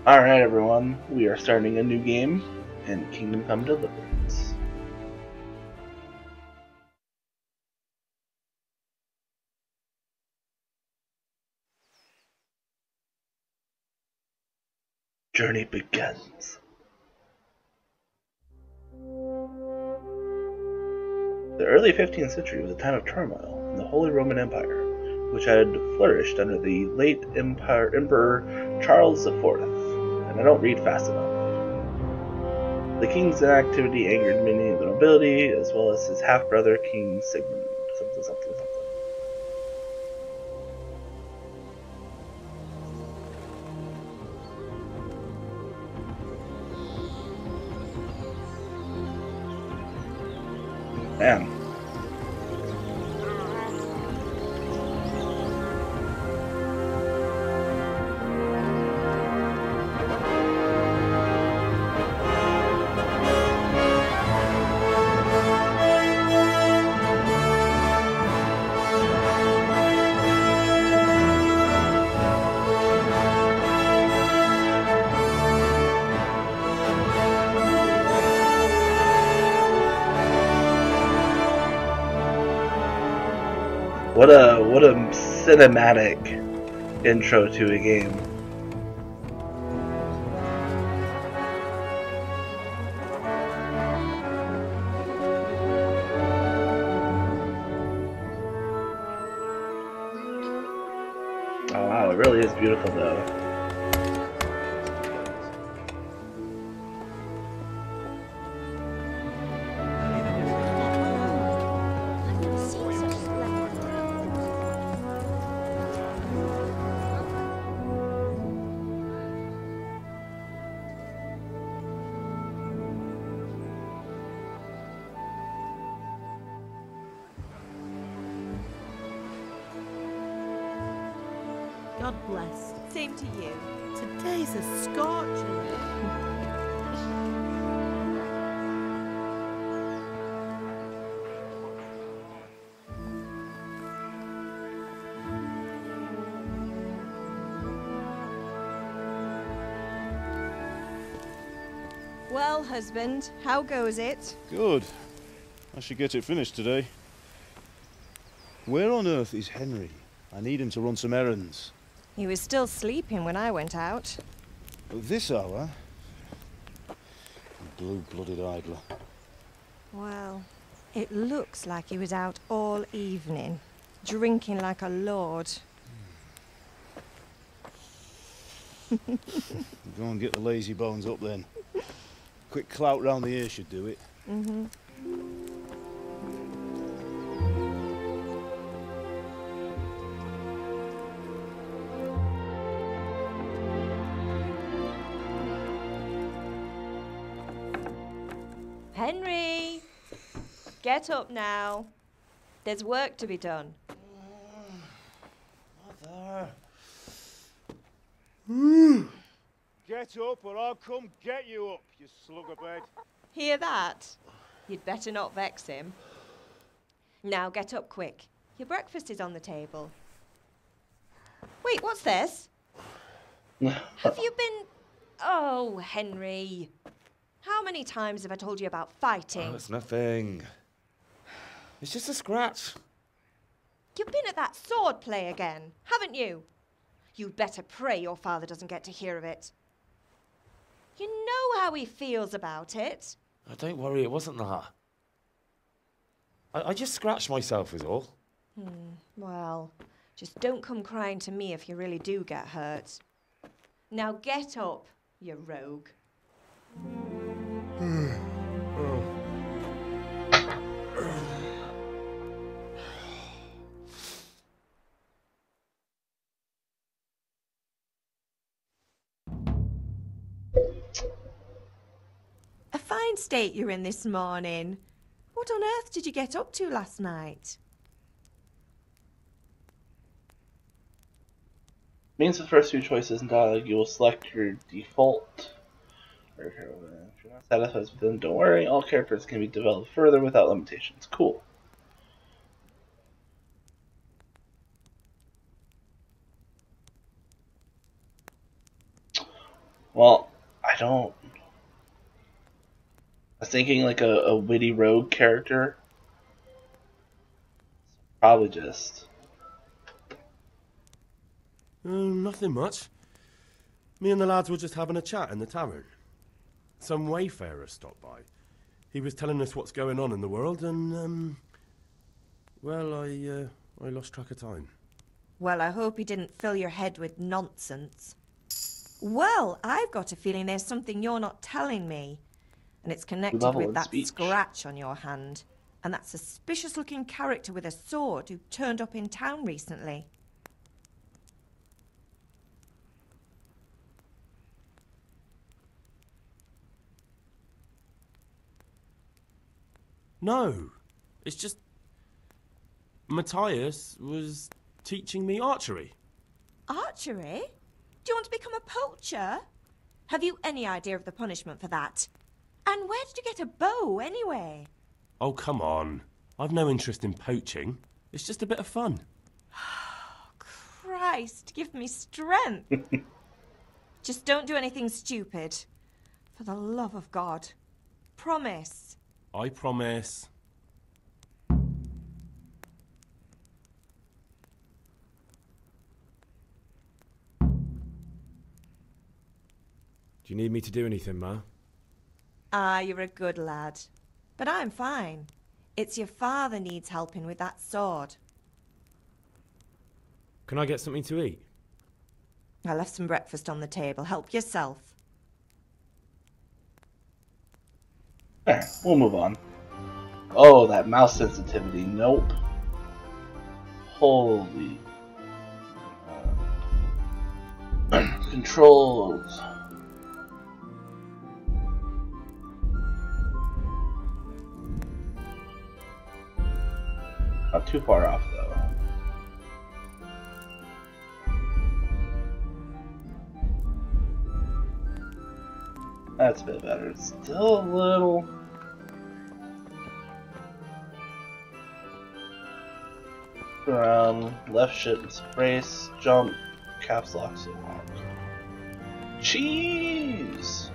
Alright everyone, we are starting a new game in Kingdom Come Deliverance. Journey begins. The early 15th century was a time of turmoil in the Holy Roman Empire, which had flourished under the late Emperor Charles IV, and I don't read fast enough. The king's inactivity angered many of the nobility, as well as his half-brother King Sigmund, something. Man. What a cinematic intro to a game. Oh wow, it really is beautiful though. God bless. Same to you. Today's a scorcher. Well, husband, how goes it? Good. I should get it finished today. Where on earth is Henry? I need him to run some errands. He was still sleeping when I went out. At this hour? Blue-blooded idler. Well, it looks like he was out all evening, drinking like a lord. Go and get the lazy bones up then. Quick clout round the ear should do it. Mm-hmm. Henry! Get up now. There's work to be done. Mother. Get up or I'll come get you up, you slugabed. Hear that? You'd better not vex him. Now get up quick. Your breakfast is on the table. Wait, what's this? Have you been... Oh, Henry. How many times have I told you about fighting? Oh, it's nothing. It's just a scratch. You've been at that sword play again, haven't you? You'd better pray your father doesn't get to hear of it. You know how he feels about it. Oh, don't worry, it wasn't that. I just scratched myself is all. Well, just don't come crying to me if you really do get hurt. Now get up, you rogue. A fine state you're in this morning. What on earth did you get up to last night? Means the first few choices in dialogue, you will select your default. If you're not satisfied with them, don't worry. All characters can be developed further without limitations. Cool. Well, I don't. I was thinking like a witty rogue character. Probably just. Nothing much. Me and the lads were just having a chat in the tavern. Some wayfarer stopped by. He was telling us what's going on in the world, and well, I lost track of time. Well, I hope he didn't fill your head with nonsense. Well, I've got a feeling there's something you're not telling me. And it's connected Level with and that speech. scratch on your hand. And that suspicious-looking character with a sword who turned up in town recently. No, it's just Matthias was teaching me archery. Archery? Do you want to become a poacher? Have you any idea of the punishment for that? And where did you get a bow, anyway? Oh, come on. I've no interest in poaching. It's just a bit of fun. Christ, give me strength. Just don't do anything stupid. For the love of God. Promise. I promise. Do you need me to do anything, Ma? Ah, you're a good lad. But I'm fine. It's your father needs helping with that sword. Can I get something to eat? I left some breakfast on the table. Help yourself. There, we'll move on. Oh, that mouse sensitivity. Nope. Holy. Controls. Not too far off, though. That's a bit better. It's still a little... around, left shift, brace, jump, caps lock, so lock. Cheese!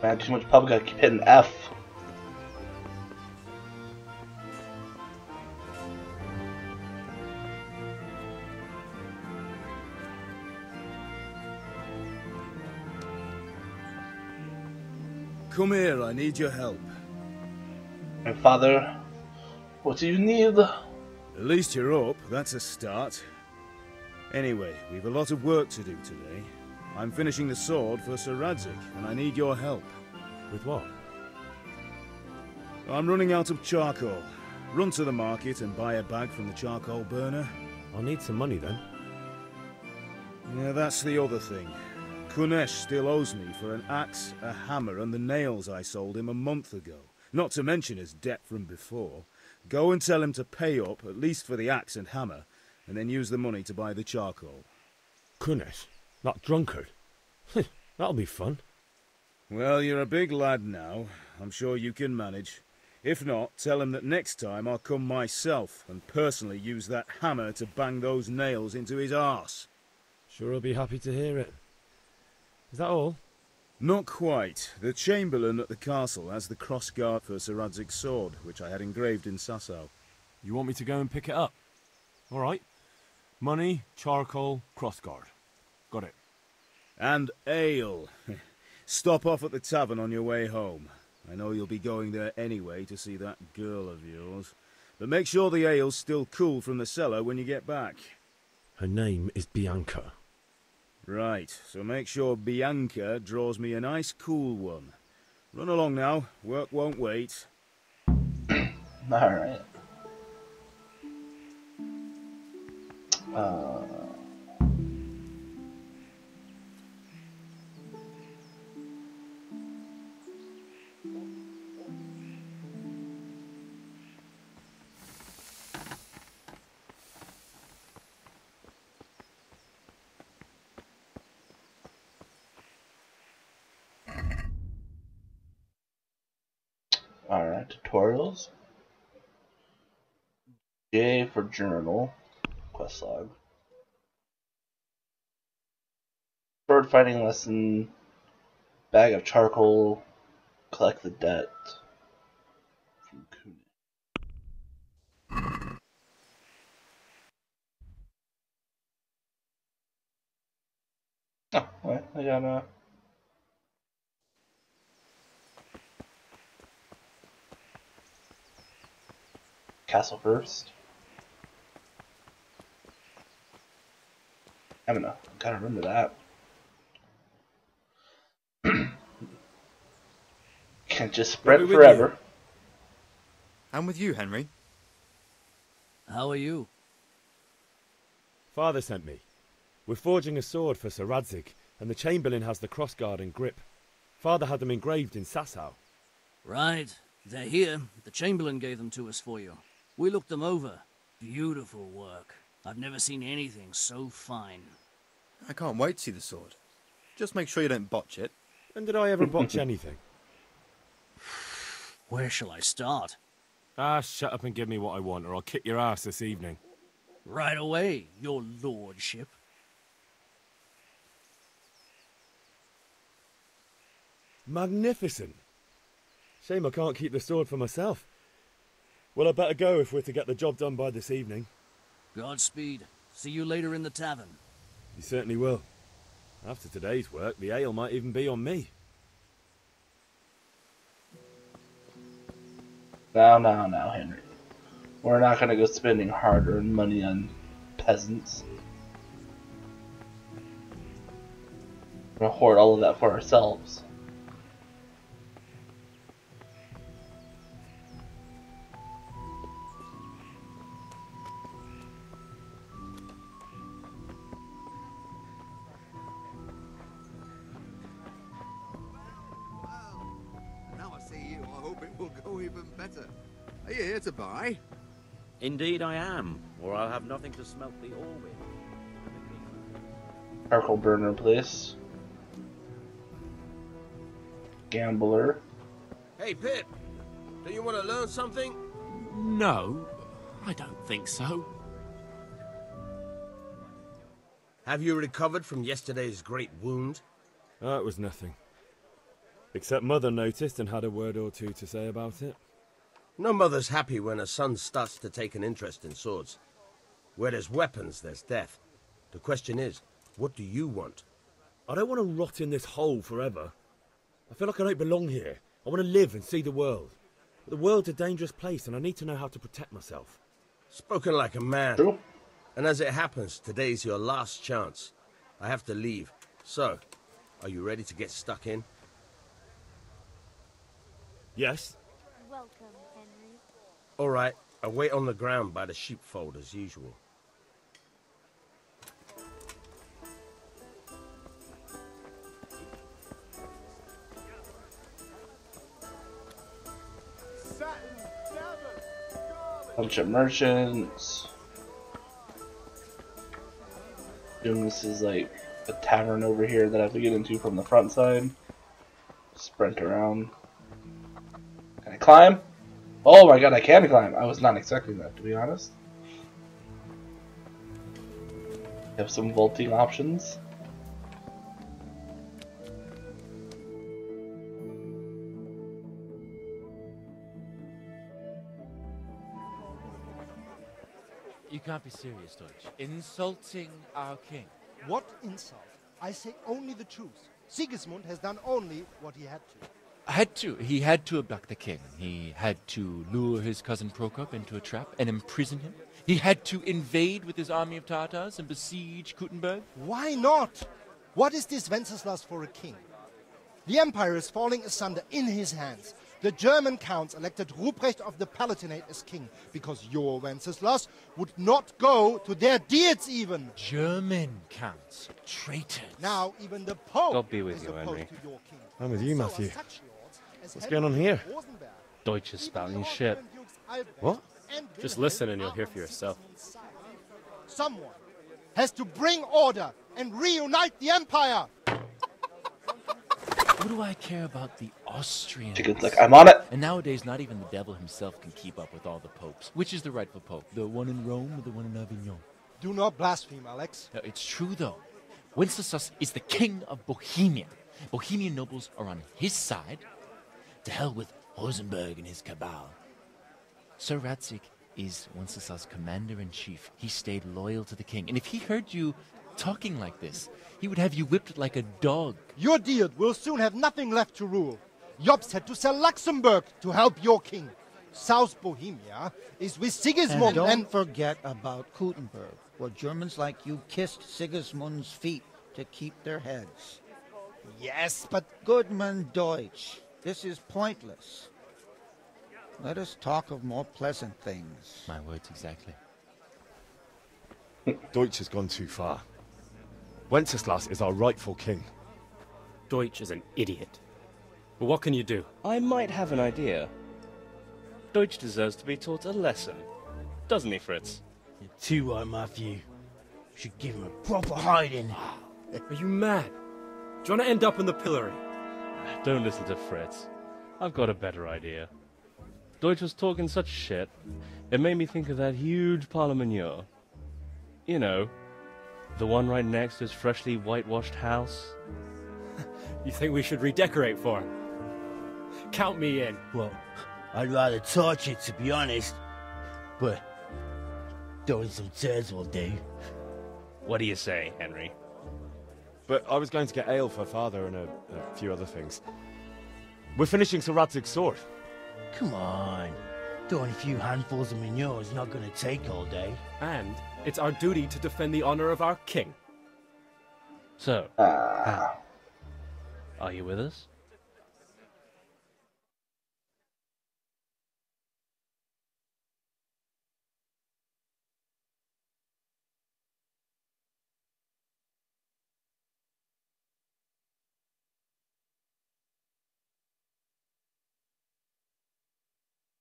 Man, too much pub, gotta keep hitting F. Come here, I need your help. My father, what do you need? At least you're up, that's a start. Anyway, we've a lot of work to do today. I'm finishing the sword for Sirchibbi, and I need your help. With what? I'm running out of charcoal. Run to the market and buy a bag from the charcoal burner. I'll need some money then. Yeah, that's the other thing. Kunesh still owes me for an axe, a hammer, and the nails I sold him a month ago. Not to mention his debt from before. Go and tell him to pay up, at least for the axe and hammer, and then use the money to buy the charcoal. Kunesh? That drunkard? That'll be fun. Well, you're a big lad now. I'm sure you can manage. If not, tell him that next time I'll come myself and personally use that hammer to bang those nails into his arse. Sure I'll be happy to hear it. Is that all? Not quite. The Chamberlain at the castle has the crossguard for Sirchibbi's sword, which I had engraved in Sasau. You want me to go and pick it up? All right. Money, charcoal, crossguard. Got it. And ale. Stop off at the tavern on your way home. I know you'll be going there anyway to see that girl of yours. But make sure the ale's still cool from the cellar when you get back. Her name is Bianca. Right, so make sure Bianca draws me a nice cool one. Run along now, work won't wait. Alright. Uh, Alright, tutorials. J for journal. Quest log. Bird fighting lesson. Bag of charcoal. Collect the debt. From Kunin. Oh, well, I got a castle first. I don't know. I gotta remember that. Can't just sprint forever. I'm with you, Henry. How are you? Father sent me. We're forging a sword for Sir Radzig, and the Chamberlain has the crossguard and grip. Father had them engraved in Sasau. Right. They're here. The Chamberlain gave them to us for you. We looked them over. Beautiful work. I've never seen anything so fine. I can't wait to see the sword. Just make sure you don't botch it. When did I ever botch anything? Where shall I start? Ah, shut up and give me what I want, or I'll kick your ass this evening. Right away, your lordship. Magnificent. Shame I can't keep the sword for myself. Well, I better go if we're to get the job done by this evening. Godspeed. See you later in the tavern. You certainly will. After today's work, the ale might even be on me. Now, Henry. We're not gonna go spending hard-earned money on peasants. We're gonna hoard all of that for ourselves. Now I see you, I hope it will go even better. Are you here to buy? Indeed I am, or I'll have nothing to smelt the ore with. Charcoal burner, please. Gambler. Hey, Pip. Do you want to learn something? No, I don't think so. Have you recovered from yesterday's great wound? It was nothing. Except Mother noticed and had a word or two to say about it. No mother's happy when a son starts to take an interest in swords. Where there's weapons, there's death. The question is, what do you want? I don't want to rot in this hole forever. I feel like I don't belong here. I want to live and see the world. But the world's a dangerous place and I need to know how to protect myself. Spoken like a man. True. And as it happens, today's your last chance. I have to leave. So, are you ready to get stuck in? Yes. Welcome, Henry. All right, I'll wait on the ground by the sheepfold as usual. Bunch of merchants. Doing this is like a tavern over here that I have to get into from the front side. Sprint around. Can I climb? Oh my god, I can climb. I was not expecting that, to be honest. Have some vaulting options. You can't be serious, Deutsch. Insulting our king. What insult? I say only the truth. Sigismund has done only what he had to. He had to abduct the king. He had to lure his cousin Prokop into a trap and imprison him. He had to invade with his army of Tatars and besiege Kuttenberg. Why not? What is this Wenceslas for a king? The empire is falling asunder in his hands. The German counts elected Ruprecht of the Palatinate as king because your Wenceslas would not go to their deeds even. German counts. Traitors. Now even the Pope God be with is you, opposed Henry. to your king. I'm with you, So are Matthew. such lords as What's Henry going on here? of Rosenberg. Deutsch is spouting shit. What? Just listen and you'll hear for yourself. Someone has to bring order and reunite the empire. What do I care about the Austrians? Chicken's like, I'm on it. And nowadays, not even the devil himself can keep up with all the popes. Which is the rightful pope? The one in Rome or the one in Avignon? Do not blaspheme, Alex. No, it's true, though. Wenceslas is the king of Bohemia. Bohemian nobles are on his side. To hell with Rosenberg and his cabal. Sir Radzik is Wenceslas' commander-in-chief. He stayed loyal to the king. And if he heard you talking like this, he would have you whipped like a dog. Your deed will soon have nothing left to rule. Jobst had to sell Luxembourg to help your king. South Bohemia is with Sigismund And don't forget about Kuttenberg, where Germans like you kissed Sigismund's feet to keep their heads. Yes, but... Goodman Deutsch, this is pointless. Let us talk of more pleasant things. My words exactly. Deutsch has gone too far. Wenceslas is our rightful king. Deutsch is an idiot. But what can you do? I might have an idea. Deutsch deserves to be taught a lesson. Doesn't he, Fritz? You're too right, Matthew. Should give him a proper hiding. Are you mad? Do you want to end up in the pillory? Don't listen to Fritz. I've got a better idea. Deutsch was talking such shit, it made me think of that huge parliament. You know, the one right next to his freshly whitewashed house. You think we should redecorate for him? Count me in. Well, I'd rather torch it, to be honest. But throwing some tears will do. What do you say, Henry? But I was going to get ale for father and a few other things. We're finishing Sir Radzig's sword. Come on. Throwing a few handfuls of manure is not going to take all day. And it's our duty to defend the honor of our king. So, are you with us?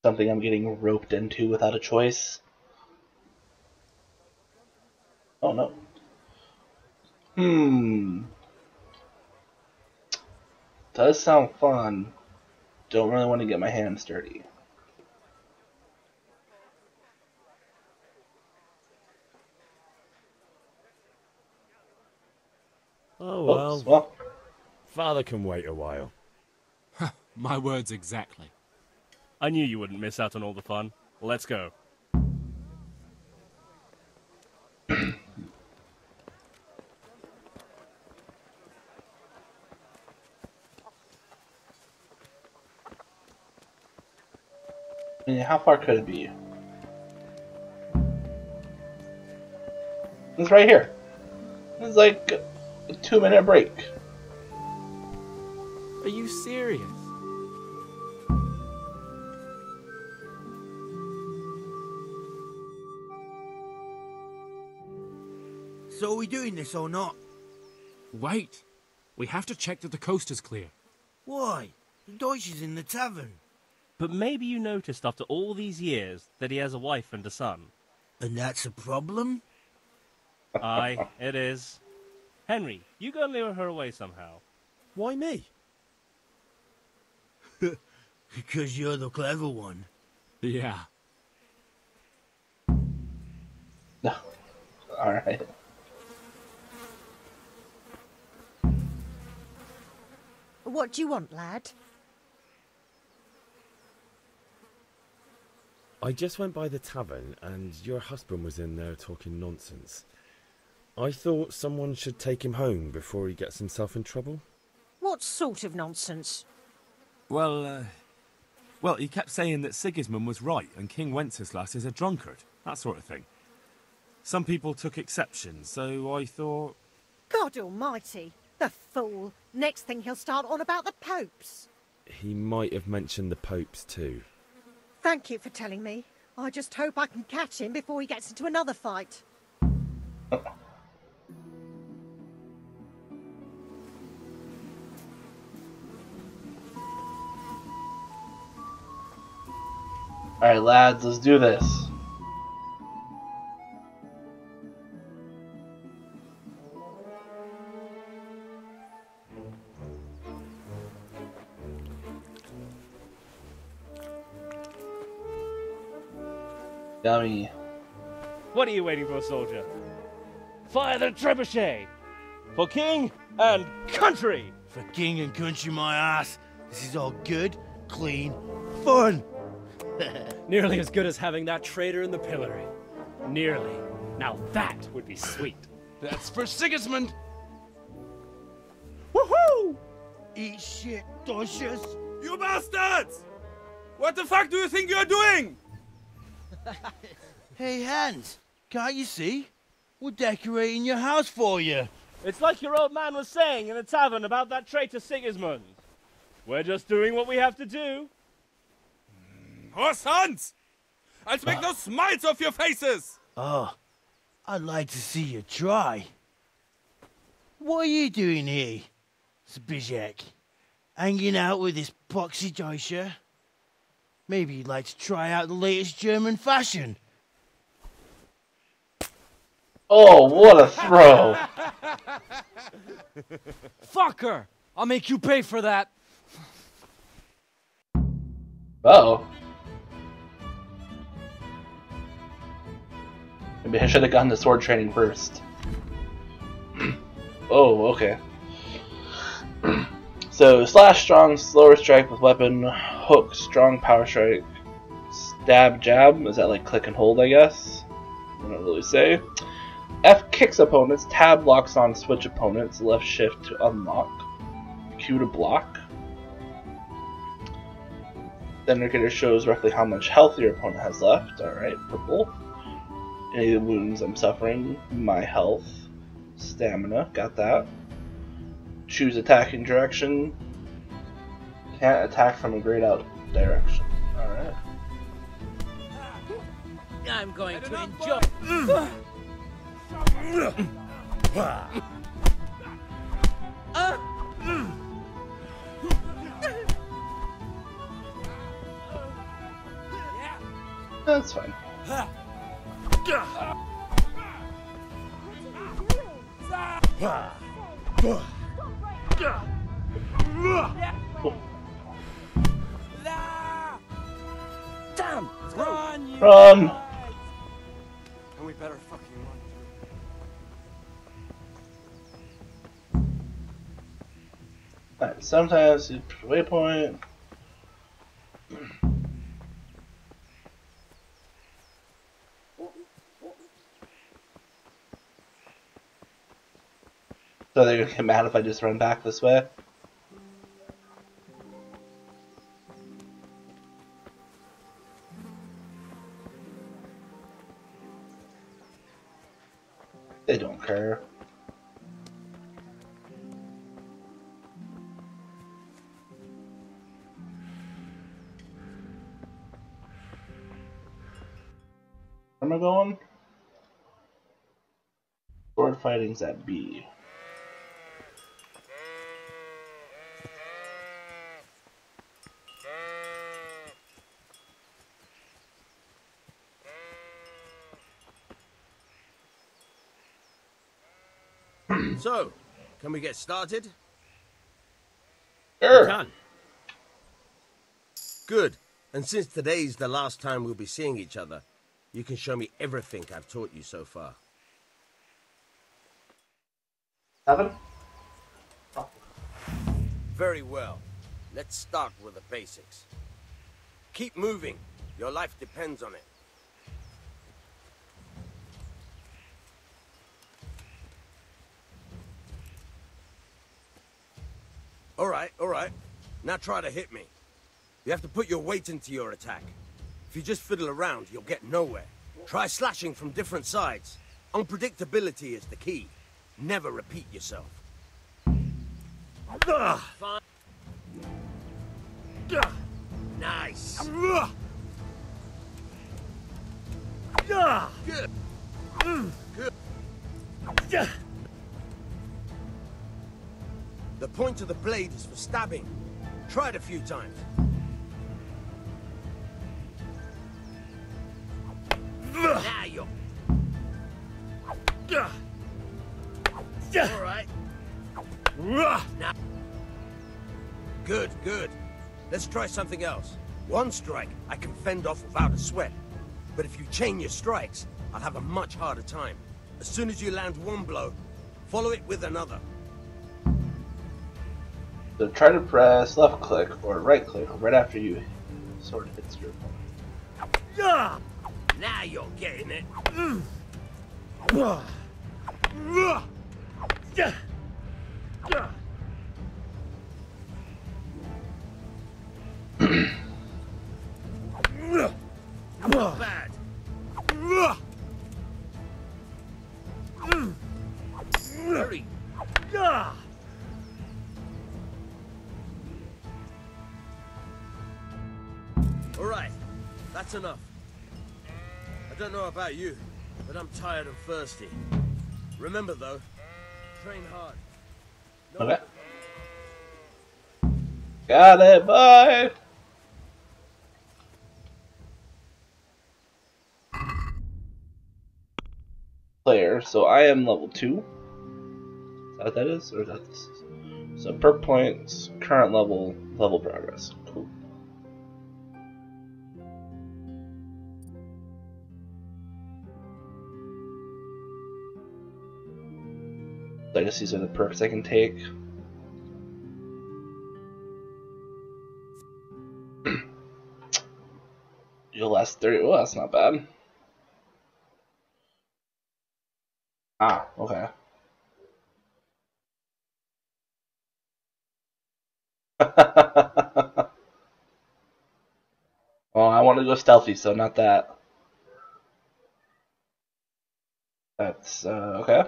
Something I'm getting roped into without a choice. Oh no. Does sound fun. Don't really want to get my hands dirty. Oh well. Oops, well. Father can wait a while. My words exactly. I knew you wouldn't miss out on all the fun. Let's go. I mean, how far could it be? It's right here. It's like a 2-minute break. Are you serious? So are we doing this or not? Wait. We have to check that the coast is clear. Why? The Deutsch is in the tavern. But maybe you noticed after all these years that he has a wife and a son. And that's a problem? Aye, it is. Henry, you go and lure her away somehow. Why me? Because you're the clever one. Yeah. No. Alright. What do you want, lad? I just went by the tavern and your husband was in there talking nonsense. I thought someone should take him home before he gets himself in trouble. What sort of nonsense? Well, he kept saying that Sigismund was right and King Wenceslas is a drunkard, that sort of thing. Some people took exception, so I thought... God almighty, the fool. Next thing he'll start on about the popes. he might have mentioned the popes too. Thank you for telling me. I just hope I can catch him before he gets into another fight. Alright, lads, let's do this. Yummy. What are you waiting for, soldier? Fire the trebuchet! For king and country! For king and country, my ass. This is all good, clean, fun. Nearly as good as having that traitor in the pillory. Nearly. Now that would be sweet. That's for Sigismund! Woohoo! Eat shit, Docious. You bastards! What the fuck do you think you're doing? Hey, Hans, can't you see? We're decorating your house for you. It's like your old man was saying in the tavern about that traitor Sigismund. We're just doing what we have to do. Horse Hans! I'll make those smiles off your faces! Oh, I'd like to see you try. What are you doing here, Zbyszek? Hanging out with this poxy Deutscher? Maybe you'd like to try out the latest German fashion. Oh, what a throw! Fucker! I'll make you pay for that. Uh-oh. Maybe I should have gotten the sword training first. Oh, okay. So, slash strong, slower strike with weapon, hook, strong power strike, stab, jab. Is that like click and hold, I guess? I don't really say. F kicks opponents, tab locks on switch opponents, left shift to unlock, Q to block. The indicator shows roughly how much health your opponent has left. Alright, purple. Any of the wounds I'm suffering, my health, stamina, got that. Choose attacking direction. Can't attack from a grayed out direction. Alright. I'm going to enjoy. That's fine. Damn! Run! Run! And we better fucking run. Alright, sometimes you put a waypoint. So they're gonna get mad if I just run back this way? They don't care. Where am I going? Sword fighting's at B. So, can we get started? Sure. We can. Good. And since today's the last time we'll be seeing each other, you can show me everything I've taught you so far. 7? Very well. Let's start with the basics. Keep moving. Your life depends on it. All right. Now try to hit me. You have to put your weight into your attack. If you just fiddle around, you'll get nowhere. Try slashing from different sides. Unpredictability is the key. Never repeat yourself. Ugh. Nice. Good. Good. The point of the blade is for stabbing. Try it a few times. Now you're... All right. Now... Good, good. Let's try something else. One strike I can fend off without a sweat. But if you chain your strikes, I'll have a much harder time. As soon as you land one blow, follow it with another. So try to press left click or right click right after you sword hits your opponent. Now you're getting it. Bad. Hurry. All right, that's enough. I don't know about you, but I'm tired and thirsty. Remember though, train hard. Okay. Got it, bye! Player, so I am level 2. Is that what that is? Or is that this? So perk points, current level, level progress. Cool. I guess these are the perks I can take. You'll last 30. Oh, that's not bad. Ah, okay. Well, I want to go stealthy, so not that. That's, okay.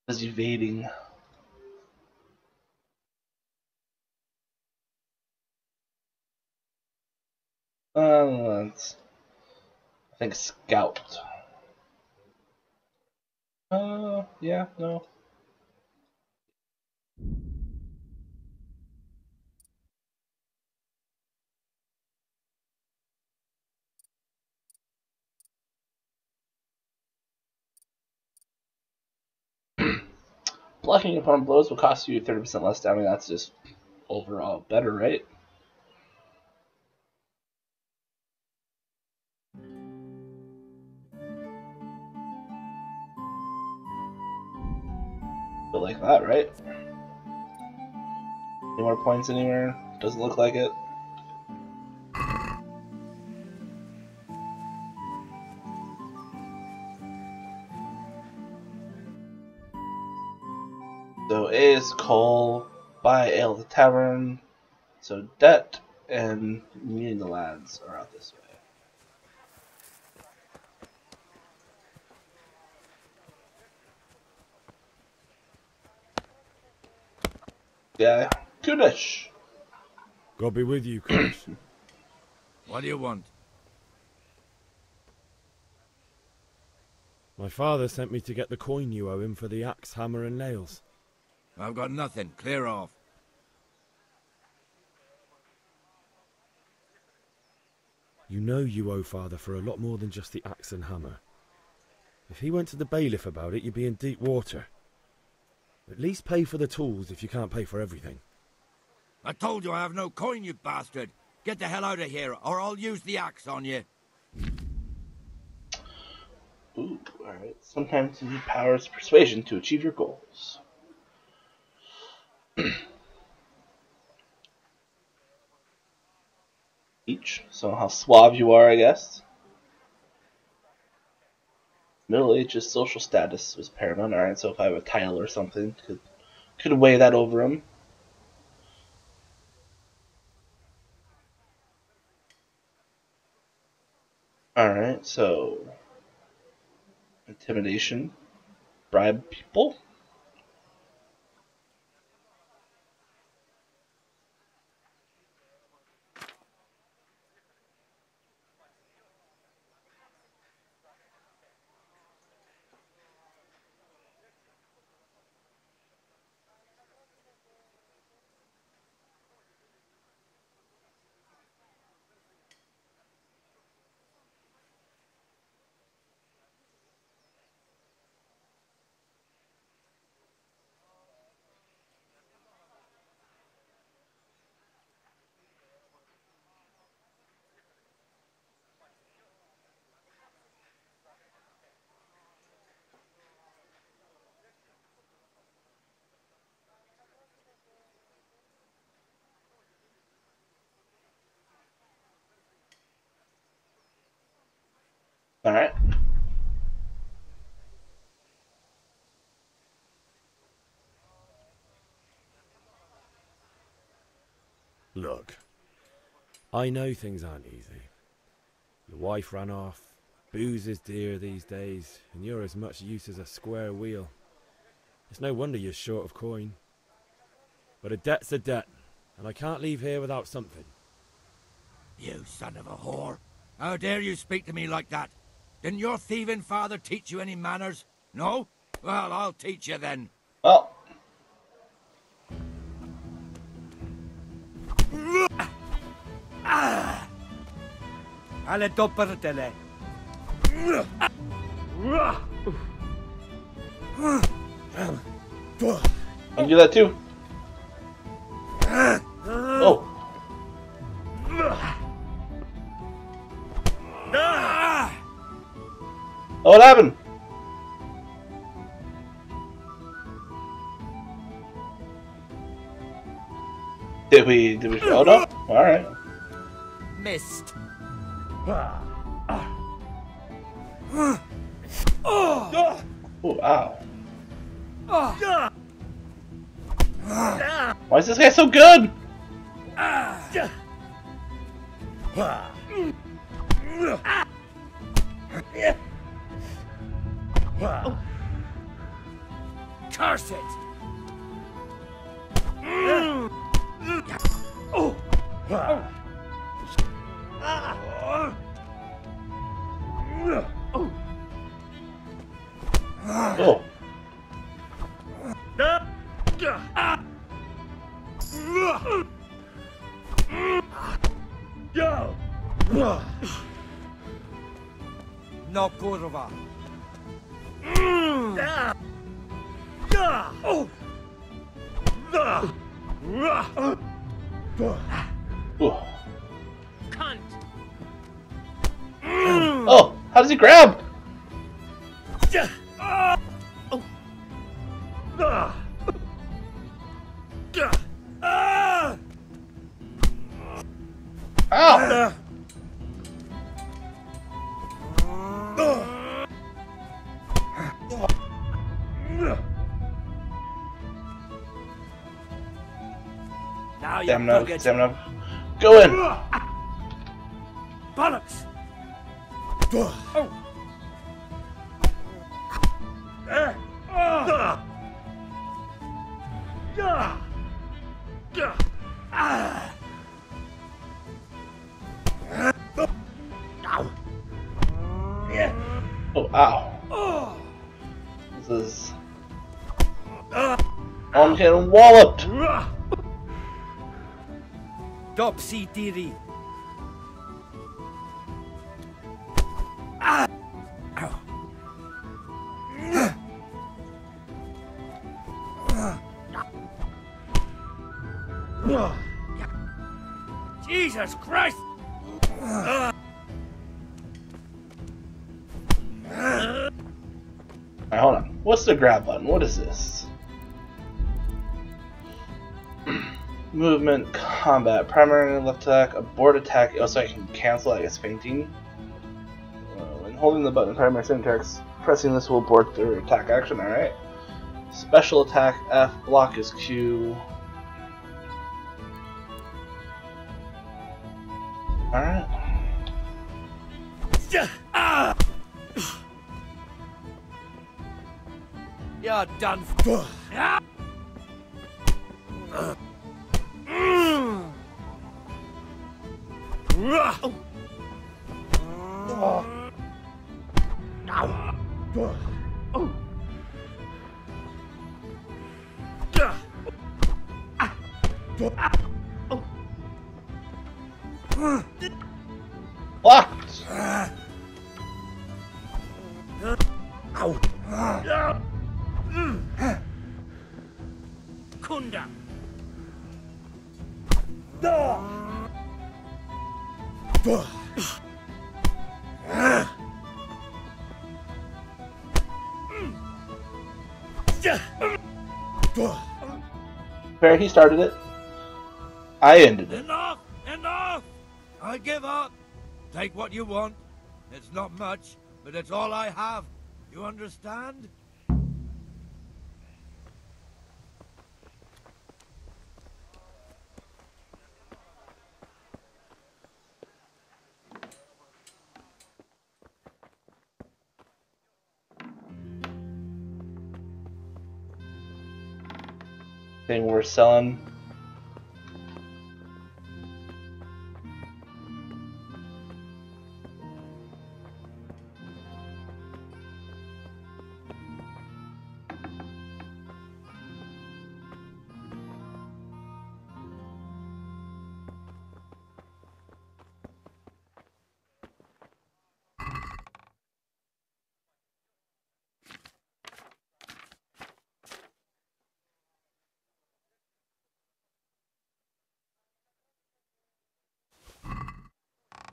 Is evading. It's, I think scout. Yeah, no. Blocking opponent blows will cost you 30% less damage. That's just overall better, right? Feel like that, right? Any more points anywhere? Doesn't look like it. So A is coal, buy ale at the tavern. So debt and meeting the lads are out this way. Yeah, Kudish. God be with you, Kudish. What do you want? My father sent me to get the coin you owe him for the axe, hammer and nails. I've got nothing. Clear off. You know you owe father for a lot more than just the axe and hammer. If he went to the bailiff about it, you'd be in deep water. At least pay for the tools if you can't pay for everything. I told you I have no coin, you bastard. Get the hell out of here, or I'll use the axe on you. Ooh, alright. Sometimes you need powers of persuasion to achieve your goals. Each. So how suave you are, I guess. Middle age's social status was paramount. Alright, so if I have a title or something, could weigh that over him. Alright, so intimidation. Bribe people. Alright. Look, I know things aren't easy. Your wife ran off, booze is dear these days, and you're as much use as a square wheel. It's no wonder you're short of coin. But a debt's a debt, and I can't leave here without something. You son of a whore. How dare you speak to me like that? Didn't your thieving father teach you any manners? No? Well, I'll teach you then. Oh. Alle doppertele. I can do that too. Oh. Oh, what happened? Did we oh no? Alright. Missed. Oh, wow. Why is this guy so good? Curse it! Oh. No kurwa. Cunt. Oh, how does he grab? Ow! Now Stamina. Go in! Bollocks! Oh, ow. This is... I'm getting walloped! Topsy Diri. Jesus Christ! Alright, hold on. What's the grab button? What is this? Movement, combat, primary left attack, abort attack. Also, I can cancel, I guess, fainting. When holding the button, primary attacks, pressing this will abort their attack action. Alright. Special attack F, block is Q. Alright. You're done. Blocked! Kunda. Fair, he started it. I ended it. Enough! Enough! I give up. Take what you want. It's not much, but it's all I have. You understand? Thing we're selling.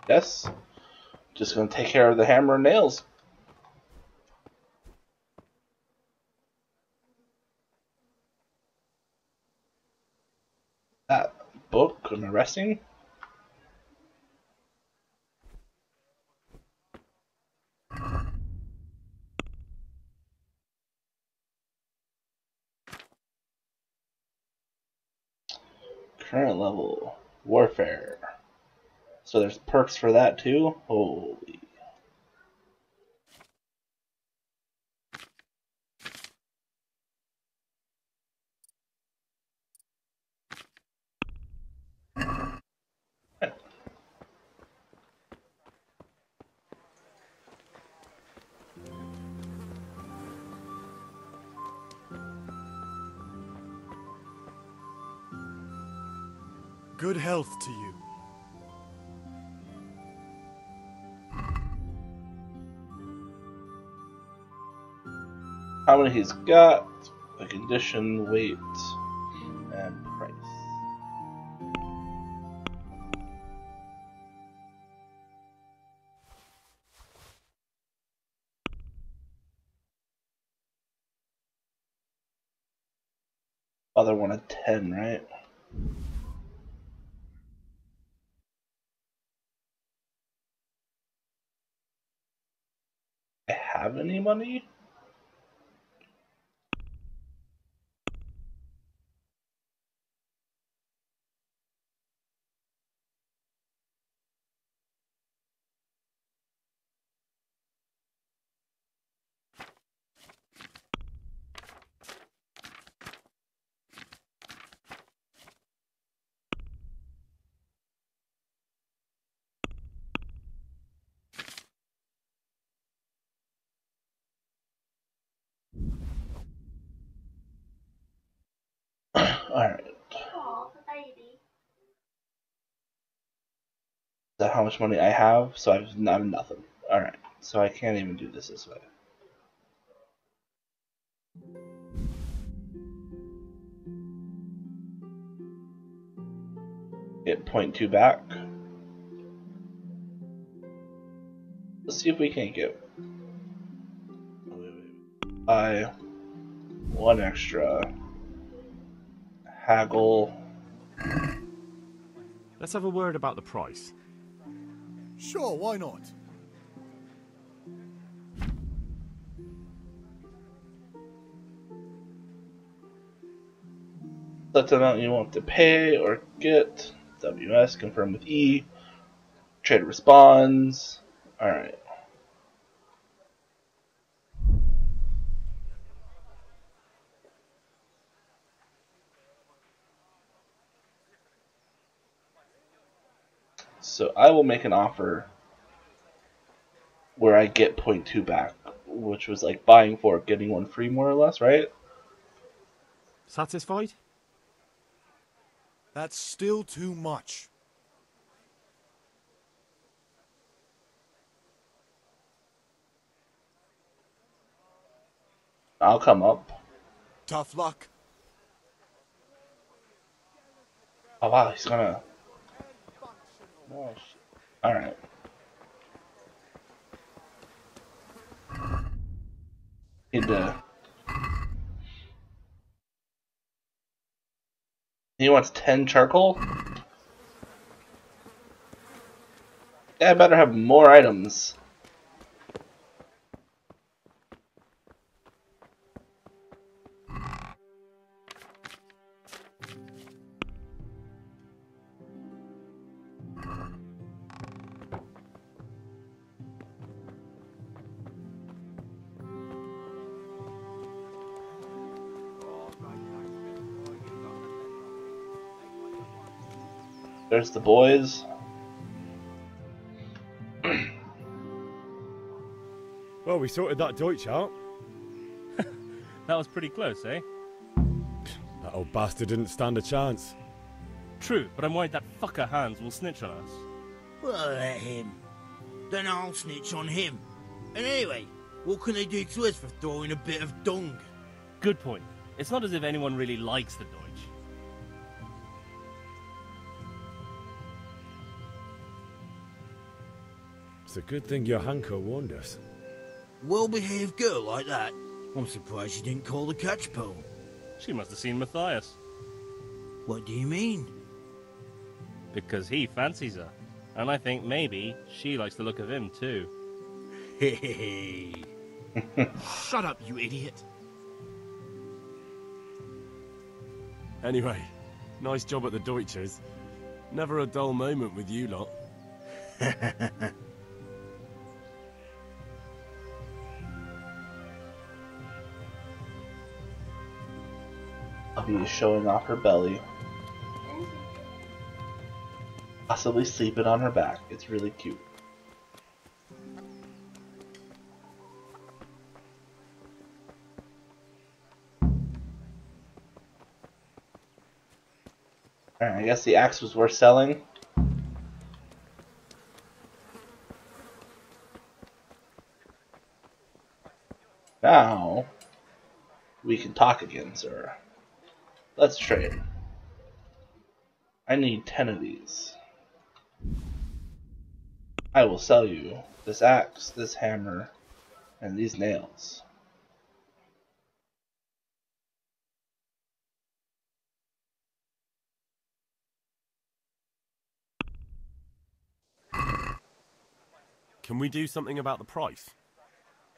Yes. Just gonna take care of the hammer and nails. That book, am I resting? Current level. Warfare. So there's perks for that too? Holy. Good health to you. How many he's got, the condition, weight, and price. Other one at 10, right? I have any money? Alright. Is that how much money I have? So I have nothing. Alright. So I can't even do this way. Get 0.2 back. Let's see if we can get buy one extra. Haggle. Let's have a word about the price. Sure, why not? That's the amount you want to pay or get. WS, confirm with E. Trader responds. Alright. So I will make an offer where I get 0.2 back, which was like buying 4, getting 1 free, more or less, right? Satisfied? That's still too much. I'll come up. Tough luck. Oh wow, he's gonna... Oh, alright. He wants 10 charcoal? Yeah, I better have more items. There's the boys. Well, we sorted that Deutsch out. That was pretty close, eh? That old bastard didn't stand a chance. True, but I'm worried that fucker Hans will snitch on us. Well, let him. Then I'll snitch on him. And anyway, what can they do to us for throwing a bit of dung? Good point. It's not as if anyone really likes the Deutsch. It's a good thing your Hanko warned us. Well-behaved girl like that. I'm surprised she didn't call the catch pole. She must have seen Matthias. What do you mean? Because he fancies her. And I think maybe she likes the look of him too. Hey. Shut up, you idiot. Anyway, nice job at the Deutsches. Never a dull moment with you lot. Abby is showing off her belly. Possibly sleeping on her back. It's really cute. Alright, I guess the axe was worth selling. Now, we can talk again, sir. Let's trade. I need 10 of these. I will sell you this axe, this hammer, and these nails. Can we do something about the price?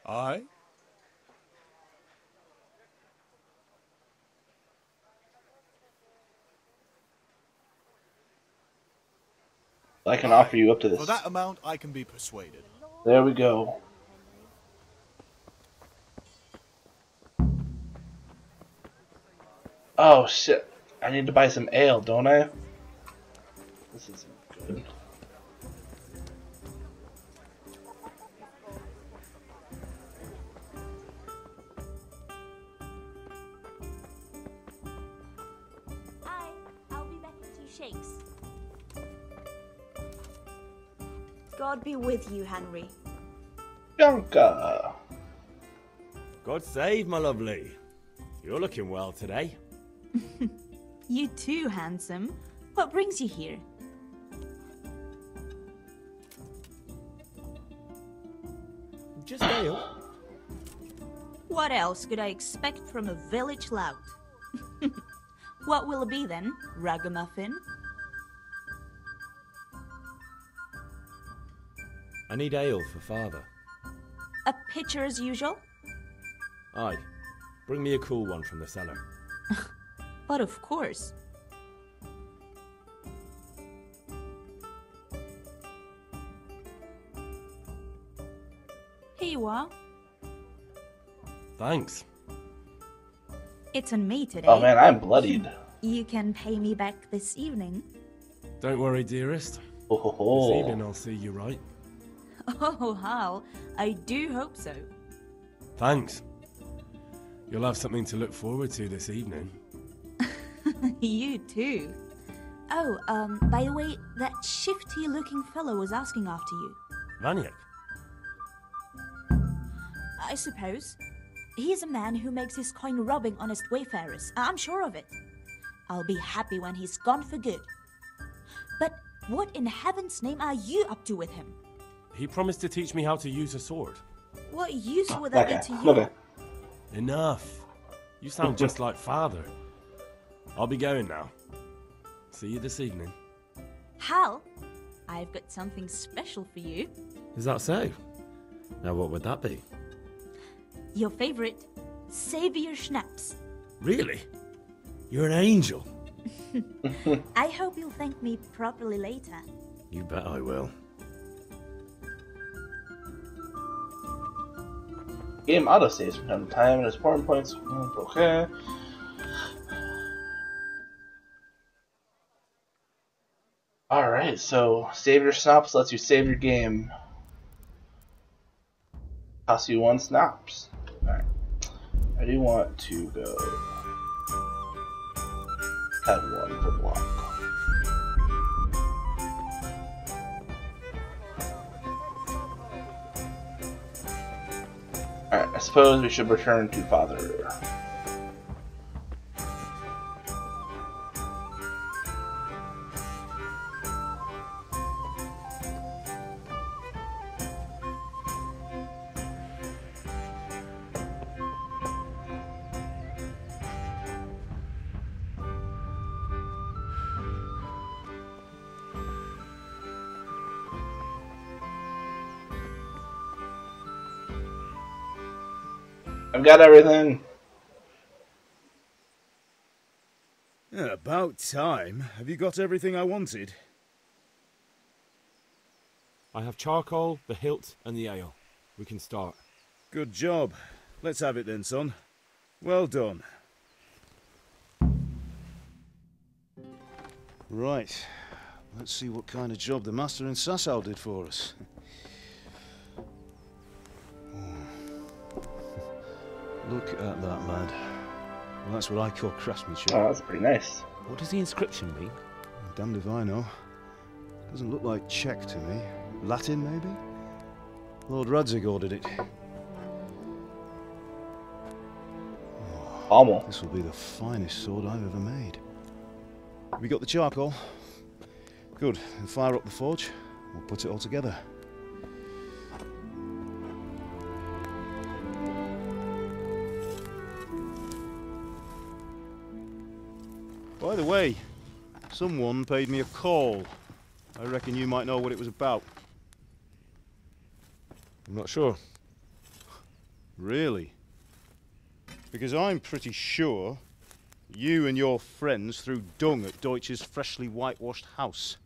Aye? I can offer you up to this. For that amount, I can be persuaded. There we go. Oh shit. I need to buy some ale, don't I? This isn't good. I'll be back in 2 shakes. God be with you, Henry. Bianca! God save, my lovely. You're looking well today. You too, handsome. What brings you here? Just ale. What else could I expect from a village lout? What will it be then, ragamuffin? I need ale for father. A pitcher as usual? Aye. Bring me a cool one from the cellar. But of course. Here you are. Thanks. It's on me today. Oh man, I'm bloodied. You can pay me back this evening. Don't worry, dearest. Oh. This evening I'll see you right. Oh, Hal, I do hope so. Thanks. You'll have something to look forward to this evening. You too. Oh, by the way, that shifty-looking fellow was asking after you. Vaniak? I suppose. He's a man who makes his coin robbing honest wayfarers. I'm sure of it. I'll be happy when he's gone for good. But what in heaven's name are you up to with him? He promised to teach me how to use a sword. What use would that be to you? Enough. You sound just like father. I'll be going now. See you this evening. Hal, I've got something special for you. Is that so? Now what would that be? Your favorite, Savior Schnapps. Really? You're an angel. I hope you'll thank me properly later. You bet I will. Game autosaves from time to time and has spawn points. Okay. Alright, so save your snaps lets you save your game. Costs you 1 snaps. Alright. I do want to go have 1 per block. Alright, I suppose we should return to Father. I've got everything. Yeah, about time. Have you got everything I wanted? I have charcoal, the hilt, and the ale. We can start. Good job. Let's have it then, son. Well done. Right. Let's see what kind of job the master in Sasau did for us. Look at that, lad. Well, that's what I call craftsmanship. Oh, that's pretty nice. What does the inscription mean? Damned if I know. Doesn't look like Czech to me. Latin, maybe? Lord Radzig ordered it. Oh, this will be the finest sword I've ever made. Have you got the charcoal? Good. Then fire up the forge. We'll put it all together. By the way, someone paid me a call. I reckon you might know what it was about. I'm not sure. Really? Because I'm pretty sure you and your friends threw dung at Deutsch's freshly whitewashed house.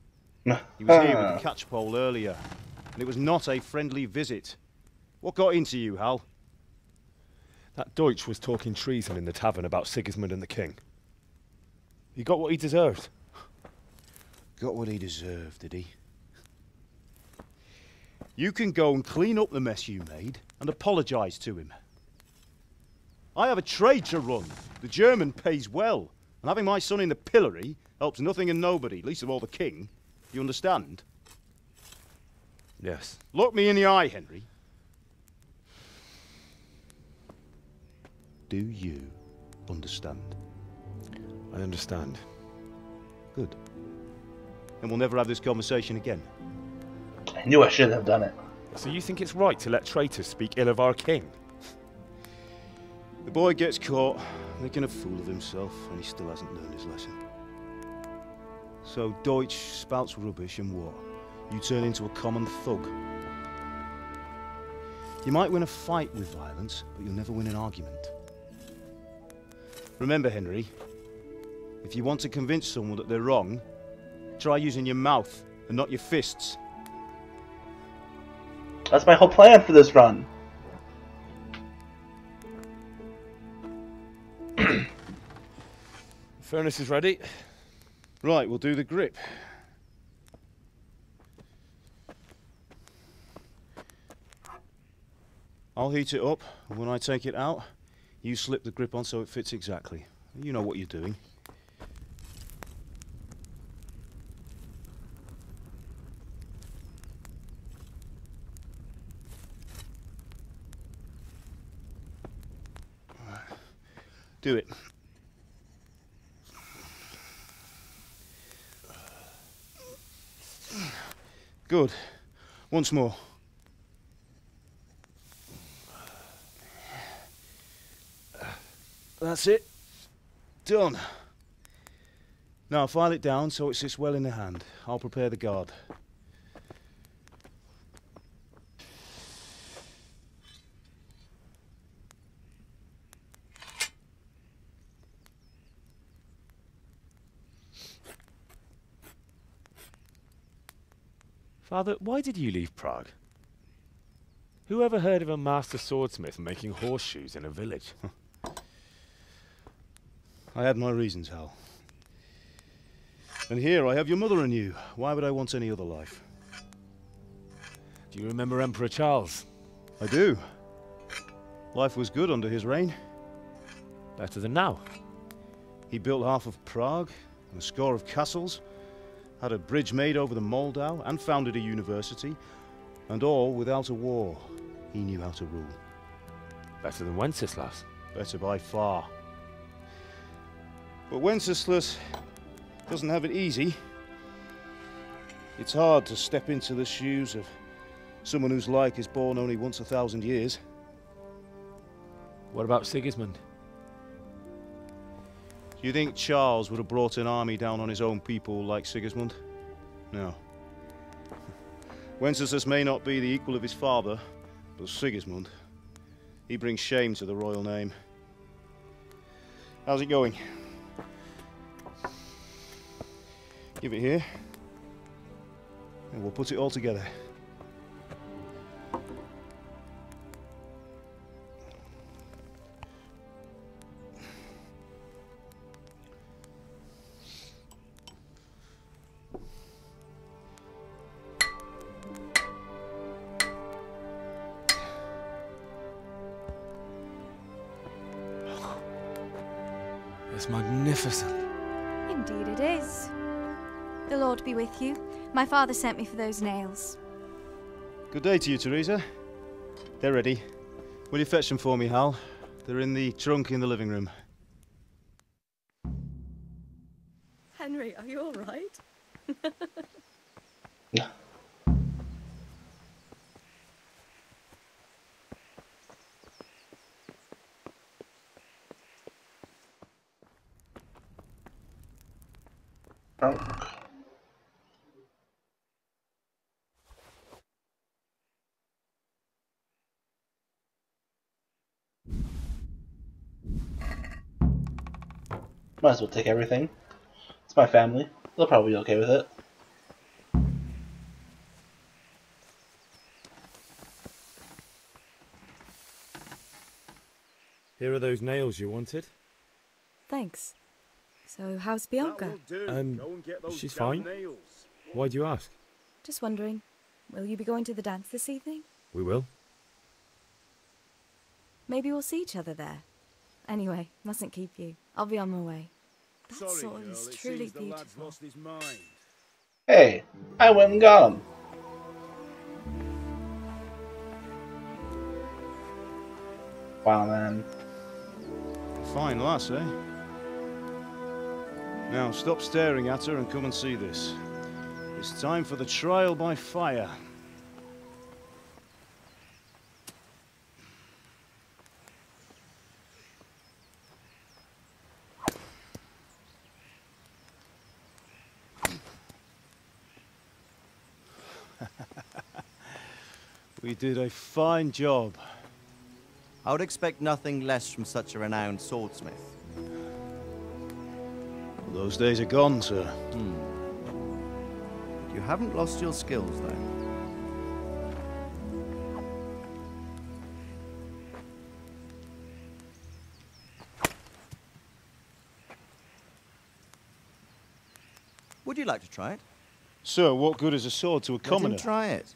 He was here with the catchpole earlier, and it was not a friendly visit. What got into you, Hal? That Deutsch was talking treason in the tavern about Sigismund and the king. He got what he deserved. Got what he deserved, did he? You can go and clean up the mess you made and apologise to him. I have a trade to run. The German pays well, and having my son in the pillory helps nothing and nobody, least of all the king. You understand? Yes. Look me in the eye, Henry. Do you understand? I understand. Good. Then we'll never have this conversation again. I knew I shouldn't have done it. So you think it's right to let traitors speak ill of our king? The boy gets caught, making a fool of himself, and he still hasn't learned his lesson. So Deutsch spouts rubbish, and what? You turn into a common thug. You might win a fight with violence, but you'll never win an argument. Remember, Henry, if you want to convince someone that they're wrong, try using your mouth and not your fists. That's my whole plan for this run. Furnace is ready. Right, we'll do the grip. I'll heat it up, and when I take it out, you slip the grip on so it fits exactly. You know what you're doing. Do it. Good. Once more. That's it. Done. Now file it down so it sits well in the hand. I'll prepare the guard. Father, why did you leave Prague? Who ever heard of a master swordsmith making horseshoes in a village? I had my reasons, Hal. And here I have your mother and you. Why would I want any other life? Do you remember Emperor Charles? I do. Life was good under his reign. Better than now. He built half of Prague and a score of castles, had a bridge made over the Moldau, and founded a university, and all without a war. He knew how to rule. Better than Wenceslas. Better by far. But Wenceslas doesn't have it easy. It's hard to step into the shoes of someone whose like is born only once 1,000 years. What about Sigismund? Do you think Charles would have brought an army down on his own people like Sigismund? No. Wenceslas may not be the equal of his father, but Sigismund, he brings shame to the royal name. How's it going? Give it here, and we'll put it all together. It's magnificent. Indeed it is. The Lord be with you. My father sent me for those nails. Good day to you, Teresa. They're ready. Will you fetch them for me, Hal? They're in the trunk in the living room. Henry, are you all right? Might as well take everything. It's my family. They'll probably be okay with it. Here are those nails you wanted. Thanks. So, how's Bianca? She's fine. Why do you ask? Just wondering, will you be going to the dance this evening? We will. Maybe we'll see each other there. Anyway, mustn't keep you. I'll be on my way. That sword is truly beautiful. Hey, I went and got him. Wow, man. Fine lass, eh? Now, stop staring at her and come and see this. It's time for the trial by fire. We did a fine job. I would expect nothing less from such a renowned swordsmith. Those days are gone, sir. You haven't lost your skills, though. Would you like to try it? Sir, what good is a sword to a commoner? Let him try it.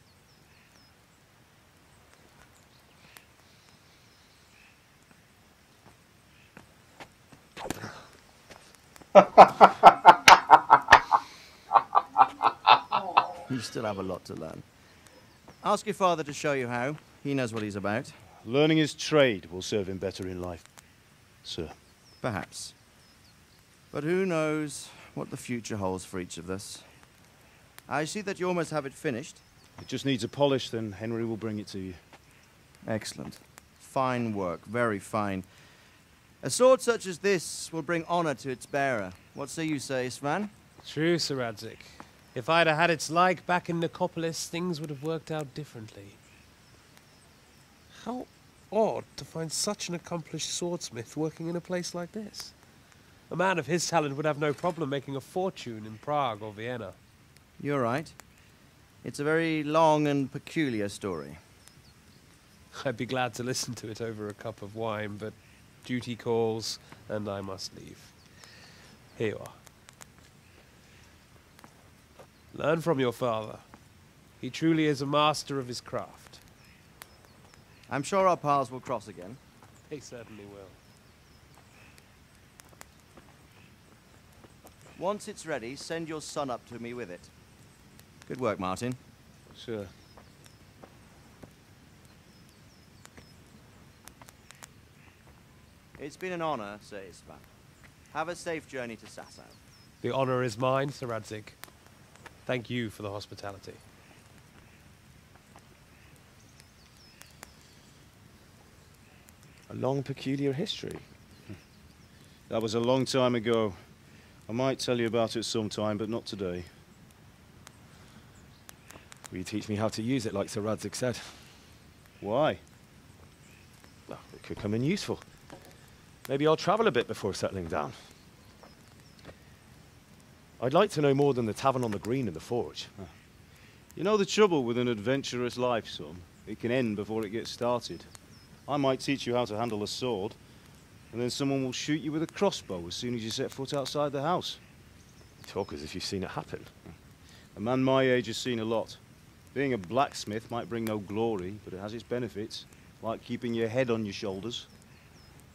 You still have a lot to learn. Ask your father to show you how. He knows what he's about. Learning his trade will serve him better in life, sir. Perhaps. But who knows what the future holds for each of us. I see that you almost have it finished. It just needs a polish, then Henry will bring it to you. Excellent. Fine work, very fine. A sword such as this will bring honor to its bearer. What say you, Svan? True, Sir Radzik. If I'd have had its like back in Nicopolis, things would have worked out differently. How odd to find such an accomplished swordsmith working in a place like this. A man of his talent would have no problem making a fortune in Prague or Vienna. You're right. It's a very long and peculiar story. I'd be glad to listen to it over a cup of wine, but duty calls, and I must leave. Here you are. Learn from your father. He truly is a master of his craft. I'm sure our paths will cross again. They certainly will. Once it's ready, send your son up to me with it. Good work, Martin. Sure. It's been an honor, Sir Istvan. Have a safe journey to Sasau. The honor is mine, Sir Radzig. Thank you for the hospitality. A long, peculiar history. That was a long time ago. I might tell you about it sometime, but not today. Will you teach me how to use it, like Sir Radzig said? Why? Well, it could come in useful. Maybe I'll travel a bit before settling down. I'd like to know more than the tavern on the green and the forge. You know the trouble with an adventurous life, son? It can end before it gets started. I might teach you how to handle a sword, and then someone will shoot you with a crossbow as soon as you set foot outside the house. You talk as if you've seen it happen. A man my age has seen a lot. Being a blacksmith might bring no glory, but it has its benefits, like keeping your head on your shoulders.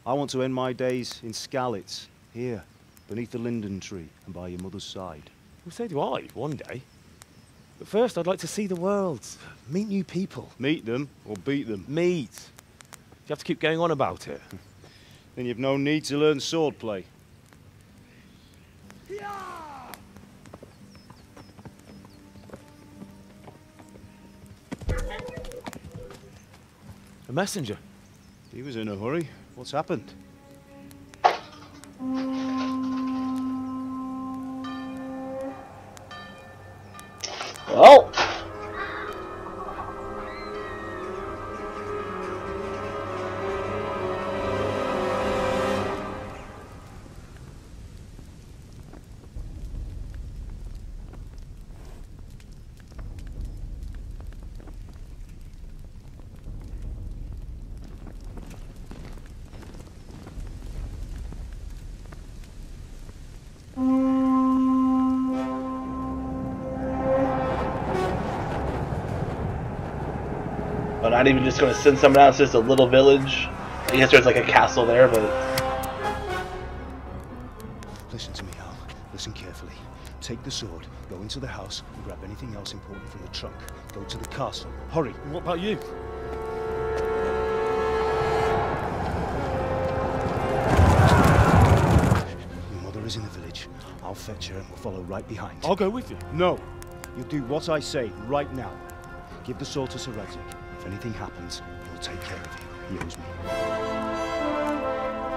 I want to end my days in Skalitz, here, beneath the linden tree and by your mother's side. Well, so do I, one day. But first, I'd like to see the world, meet new people. Meet them or beat them? Meet. You have to keep going on about it. Then you've no need to learn swordplay. A messenger. He was in a hurry. What's happened? Well, I'm not even just going to send someone out. It's just a little village. I guess there's like a castle there, but... Listen to me, Al. Listen carefully. Take the sword, go into the house, and grab anything else important from the trunk. Go to the castle. Hurry. What about you? Your mother is in the village. I'll fetch her and we'll follow right behind. I'll go with you. No. You'll do what I say right now. Give the sword to Sir Radzig. If anything happens, he'll take care of you. He owes me.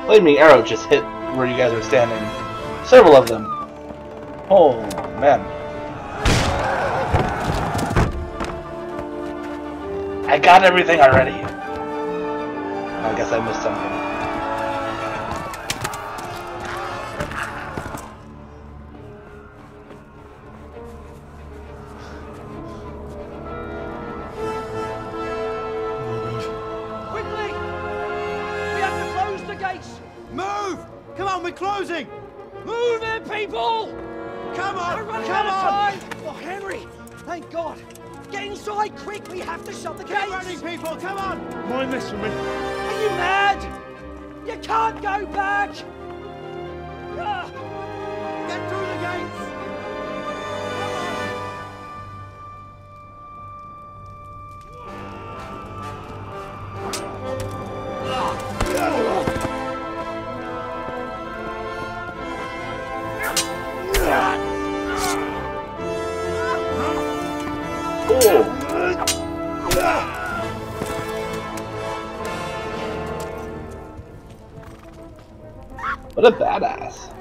Flaming arrow just hit where you guys are standing. Several of them. Oh, man. I got everything already. I guess I missed something. Closing! Move it, people! Come on! We're running Come out of on! time! Oh, Henry! Thank God! Get inside, quick! We have to shut the gates! Keep running, people! Come on! Mind this for me. Are you mad? You can't go back! Get through the gates! What a badass.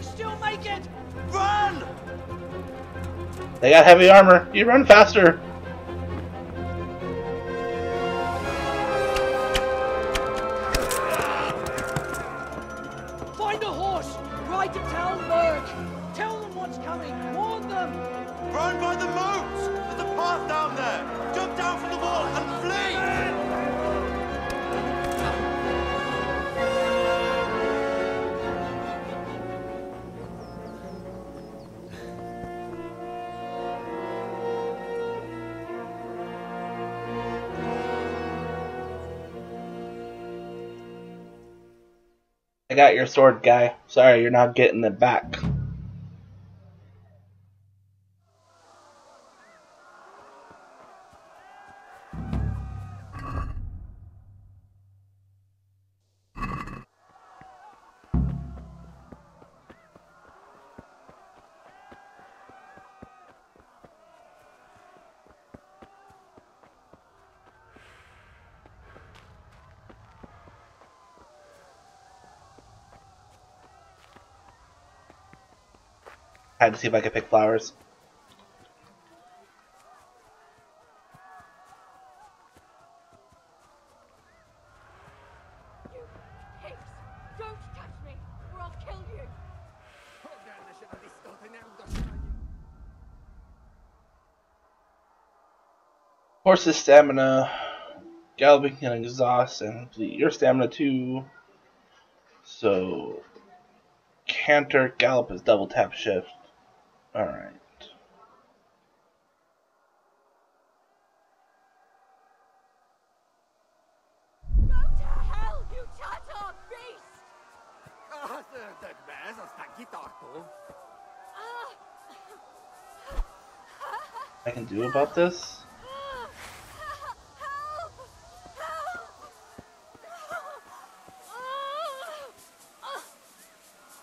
can still make it! Run! They got heavy armor. You run faster. Find a horse! Ride to Talmberg! Tell them what's coming! Warn them! Run by the moats! There's a path down there! Jump down from the wall and flee! I got your sword, guy. Sorry, you're not getting it back. I had to see if I could pick flowers. Pigs! Don't touch me, or I'll kill you! Horse's stamina, galloping can exhaust and deplete your stamina too. So, canter, gallop is double tap shift. Alright. Go to hell, you Tatar beast! I can do about this?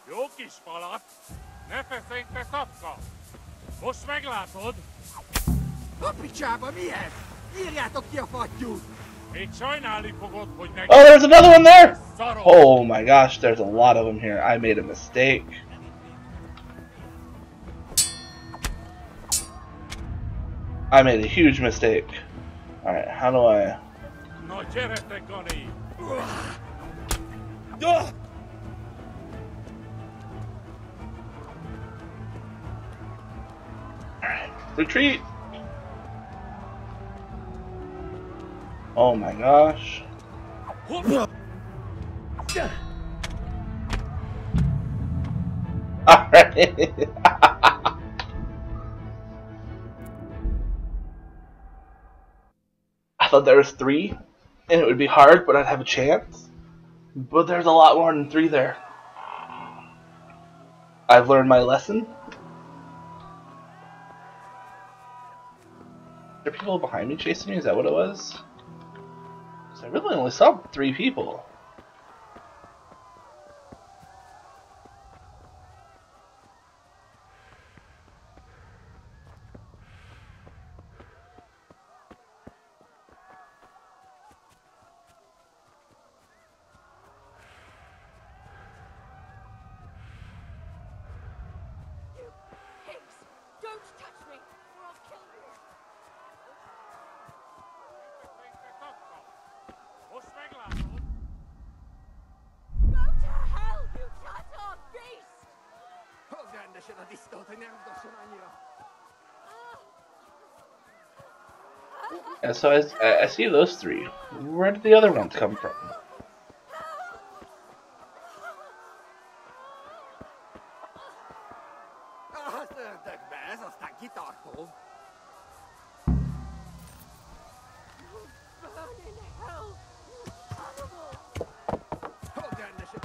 Jókis falat, ne feszély te szapka! Most meglátod! A picsába mi ez? Írjátok ki a fattyút! Még sajnálni fogod, hogy meg... Oh, there's another one there! Oh my gosh, there's a lot of them here. I made a mistake. I made a huge mistake. Alright, how do I... No, gyertek, Gani! Retreat! Oh my gosh. Alright. I thought there was 3 and it would be hard, but I'd have a chance. But there's a lot more than 3 there. I've learned my lesson. Are there people behind me chasing me? Is that what it was? Because I really only saw 3 people. Don't touch me, or I'll kill you! Go to hell, you Tatar beast! Yeah, so I see those 3. Where did the other ones come from?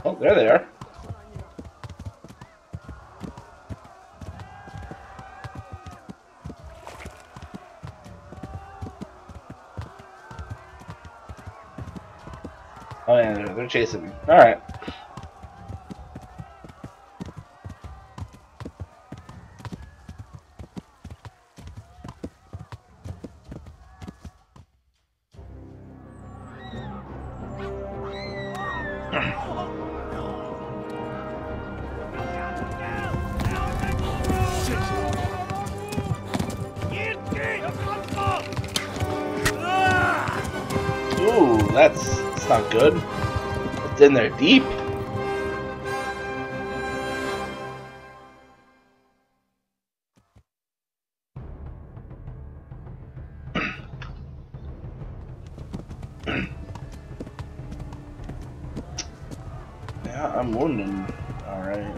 Oh, there they are. Oh yeah, they're chasing me. Alright. that's not good. It's in there deep. Yeah, I'm wounded. Alright.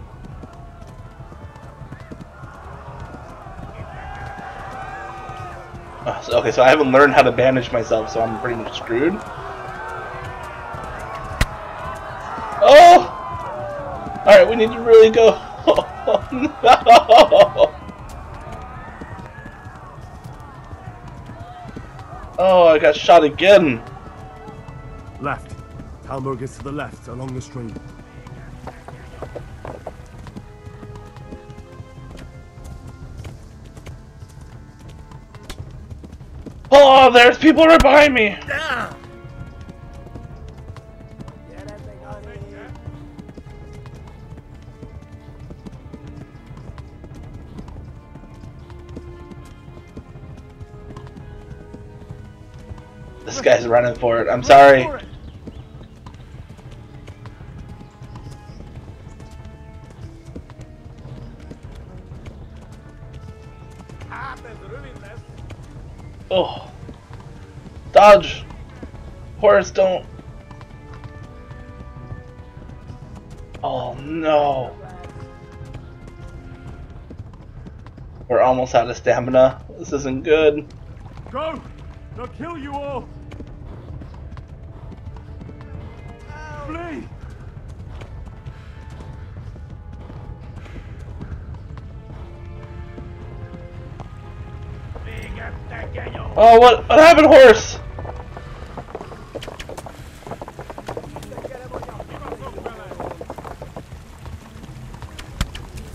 Okay, so I haven't learned how to bandage myself, so I'm pretty much screwed. Oh! Alright, we need to really go. Oh, no! Oh, I got shot again. Left. Talmberg is to the left, along the stream. Oh, there's people right behind me. This guy's running for it. I'm sorry. Oh. Dodge. Horse, don't. Oh no. We're almost out of stamina. This isn't good. Go! They'll kill you all! Flee! Oh, what happened, horse?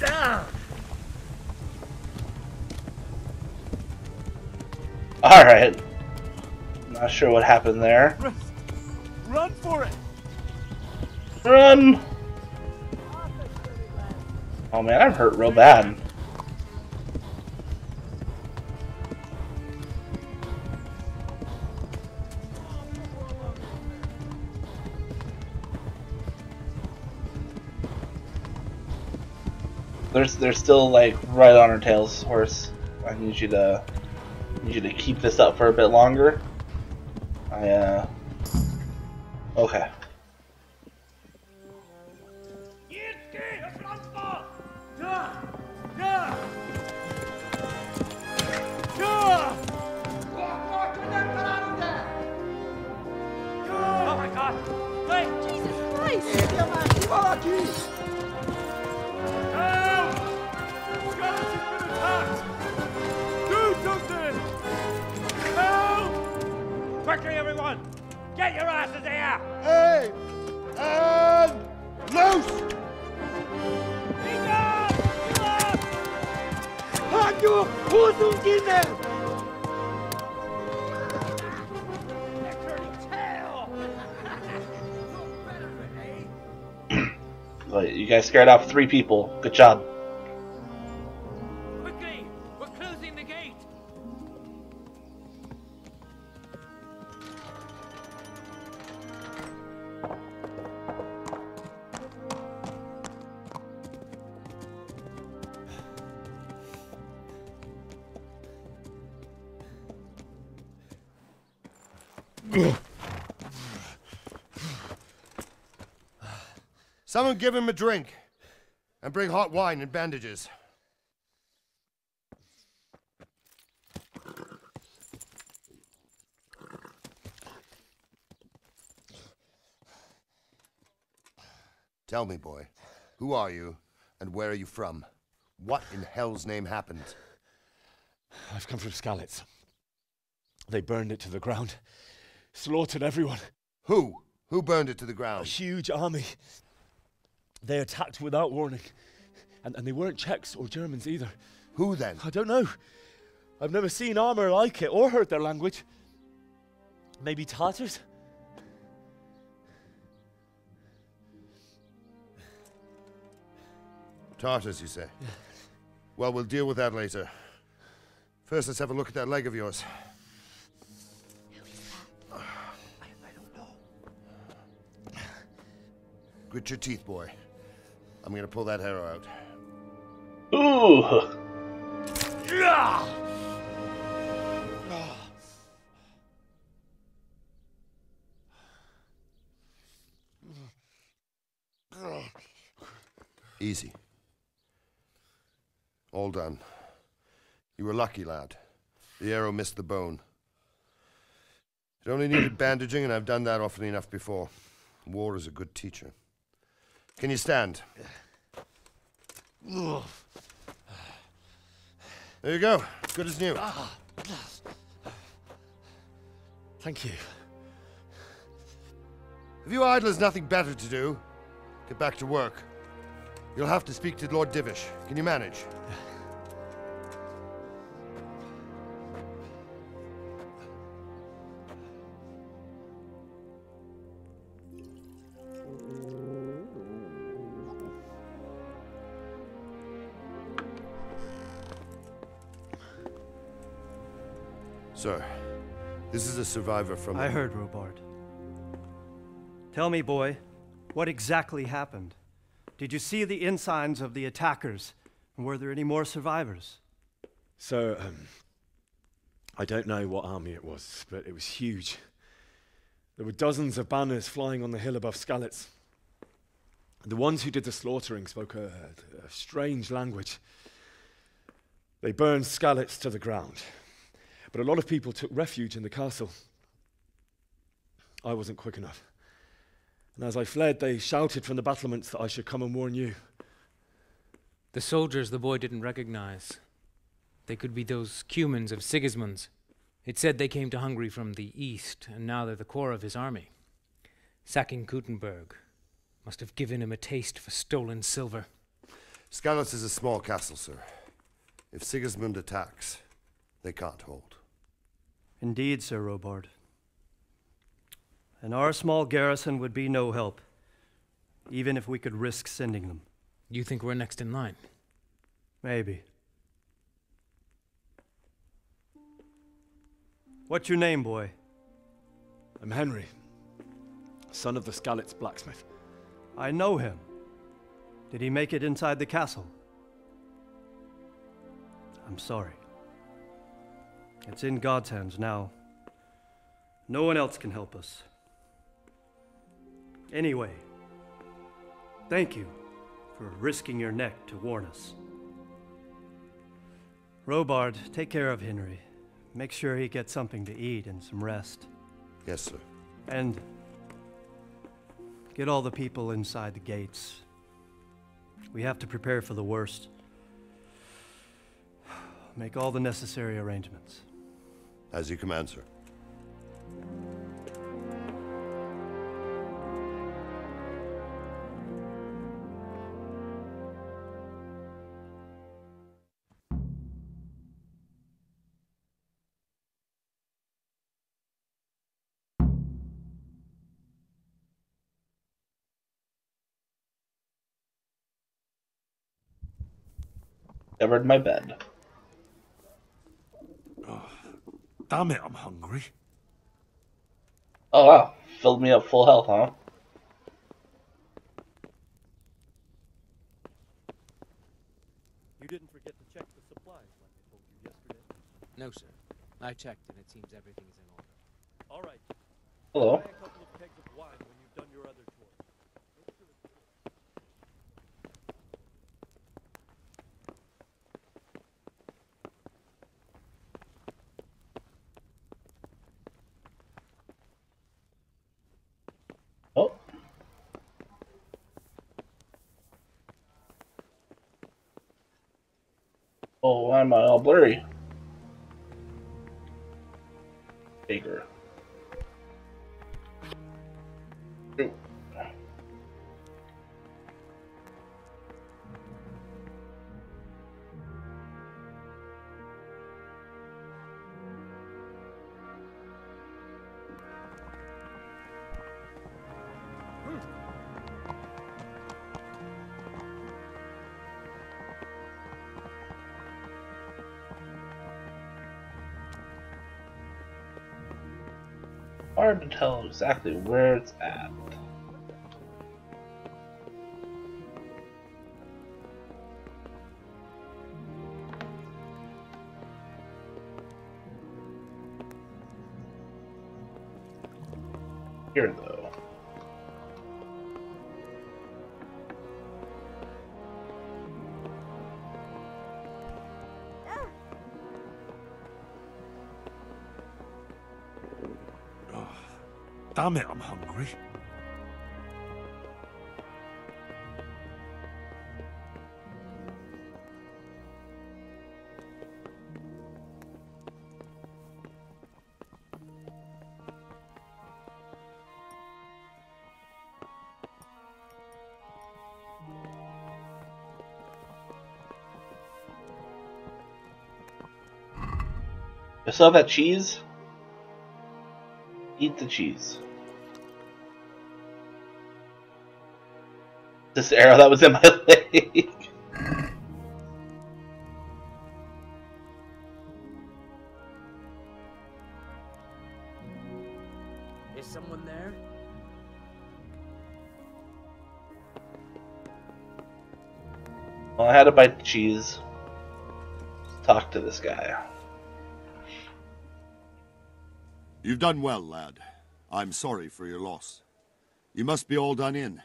Down! Alright. Not sure what happened there. Run for it! Run! Oh man, I'm hurt real bad. They're still like right on our tails, horse. I need you to keep this up for a bit longer. Okay. Oh my God! Wait! Jesus Christ! Help! Skeleton's been attacked! Do something! Help! Quickly, everyone! Get your asses here! Hey! And loose! Hanyo! Husum Gizem! You guys scared off 3 people. Good job. Quickly! We're closing the gate! Someone give him a drink. And bring hot wine and bandages. Tell me, boy, who are you and where are you from? What in hell's name happened? I've come from Skalitz. They burned it to the ground. Slaughtered everyone. Who? Who burned it to the ground? A huge army. They attacked without warning. And they weren't Czechs or Germans either. Who then? I don't know. I've never seen armor like it or heard their language. Maybe Tatars? Tartars, you say? Yeah. Well, we'll deal with that later. First, let's have a look at that leg of yours. Who is that? I don't know. Grit your teeth, boy. I'm gonna pull that arrow out. Ooh! Easy. All done. You were lucky, lad. The arrow missed the bone. It only needed bandaging, and I've done that often enough before. War is a good teacher. Can you stand? There you go. Good as new. Thank you. If you idlers nothing better to do, get back to work. You'll have to speak to Lord Divish. Can you manage? Sir, this is a survivor from... I heard, Robard. Tell me, boy, what exactly happened? Did you see the ensigns of the attackers? And were there any more survivors? So, I don't know what army it was, but it was huge. There were dozens of banners flying on the hill above Skalitz. The ones who did the slaughtering spoke a strange language. They burned Skalitz to the ground. But a lot of people took refuge in the castle. I wasn't quick enough. And as I fled, they shouted from the battlements that I should come and warn you. The soldiers the boy didn't recognize. They could be those Cumans of Sigismund's. It said they came to Hungary from the east, and now they're the core of his army. Sacking Gutenberg must have given him a taste for stolen silver. Skalitz is a small castle, sir. If Sigismund attacks, they can't hold. Indeed, Sir Robard. And our small garrison would be no help, even if we could risk sending them. You think we're next in line? Maybe. What's your name, boy? I'm Henry, son of the Skalitz blacksmith. I know him. Did he make it inside the castle? I'm sorry. It's in God's hands now. No one else can help us. Anyway, thank you for risking your neck to warn us. Robard, take care of Henry. Make sure he gets something to eat and some rest. Yes, sir. And get all the people inside the gates. We have to prepare for the worst. Make all the necessary arrangements. As you command, sir. Covered my bed. Oh, damn it, I'm hungry. Oh wow, filled me up full health, huh? You didn't forget to check the supplies like I told you yesterday? No, sir. I checked and it seems everything is in order. All right. Hello. Buy a couple of kegs of wine when you've done your other chores. Make sure it's Oh. Oh, why am I all blurry? Bigger. Ooh. Hard to tell exactly where it's at. Here, though. Damn it, I'm hungry. You still have that cheese? Eat the cheese. This arrow that was in my leg. Is someone there? Well, I had to bite the cheese. Talk to this guy. You've done well, lad. I'm sorry for your loss. You must be all done in.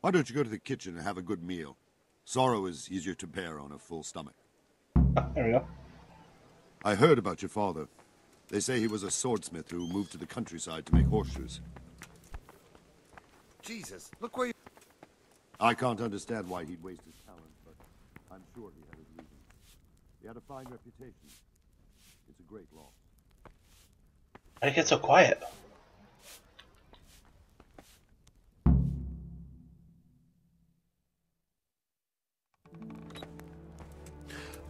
Why don't you go to the kitchen and have a good meal? Sorrow is easier to bear on a full stomach. There we go. I heard about your father. They say he was a swordsmith who moved to the countryside to make horseshoes. Jesus, look where you... I can't understand why he'd waste his talent, but I'm sure he had his reasons. He had a fine reputation. It's a great loss. Why did it get so quiet?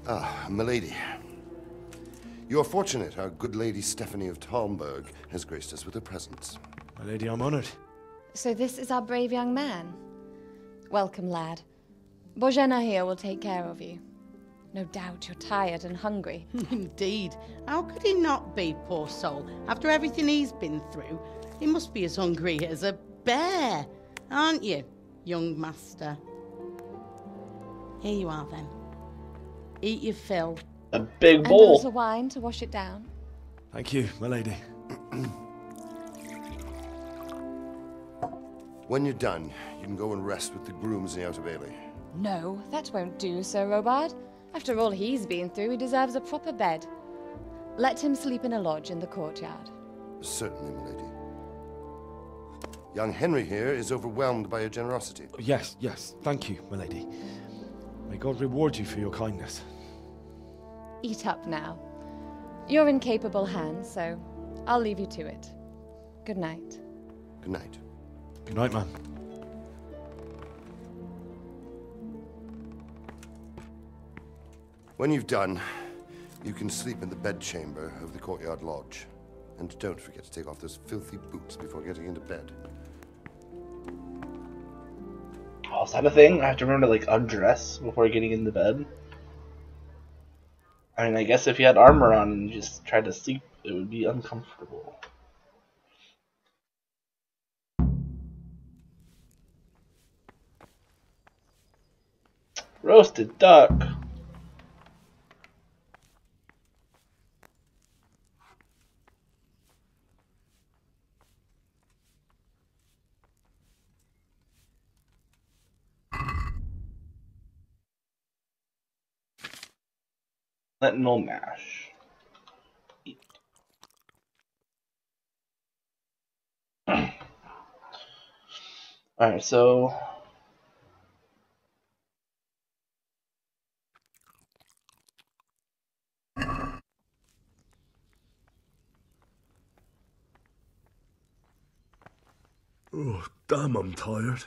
Ah, milady. You're fortunate our good lady Stephanie of Talmberg has graced us with her presence. My lady, I'm honored. So this is our brave young man. Welcome, lad. Bojena here will take care of you. No doubt you're tired and hungry. Indeed. How could he not be, poor soul? After everything he's been through, he must be as hungry as a bear, aren't you, young master? Here you are, then. Eat your fill. A big And bowl. a little wine to wash it down. Thank you, my lady. When you're done, you can go and rest with the grooms in the outer bailey. No, that won't do, Sir Robard. After all he's been through, he deserves a proper bed. Let him sleep in a lodge in the courtyard. Certainly, milady. Young Henry here is overwhelmed by your generosity. Yes, thank you, my lady. May God reward you for your kindness. Eat up now. You're in capable hands, so I'll leave you to it. Good night. Good night. Good night, man. When you've done, you can sleep in the bedchamber of the courtyard lodge. And don't forget to take off those filthy boots before getting into bed. Oh, is that a thing? I have to remember to, like, undress before getting into bed? I mean, I guess if you had armor on and you just tried to sleep, it would be uncomfortable. Roasted duck. Lentil mash. Eat. Alright, so Oh, damn, I'm tired.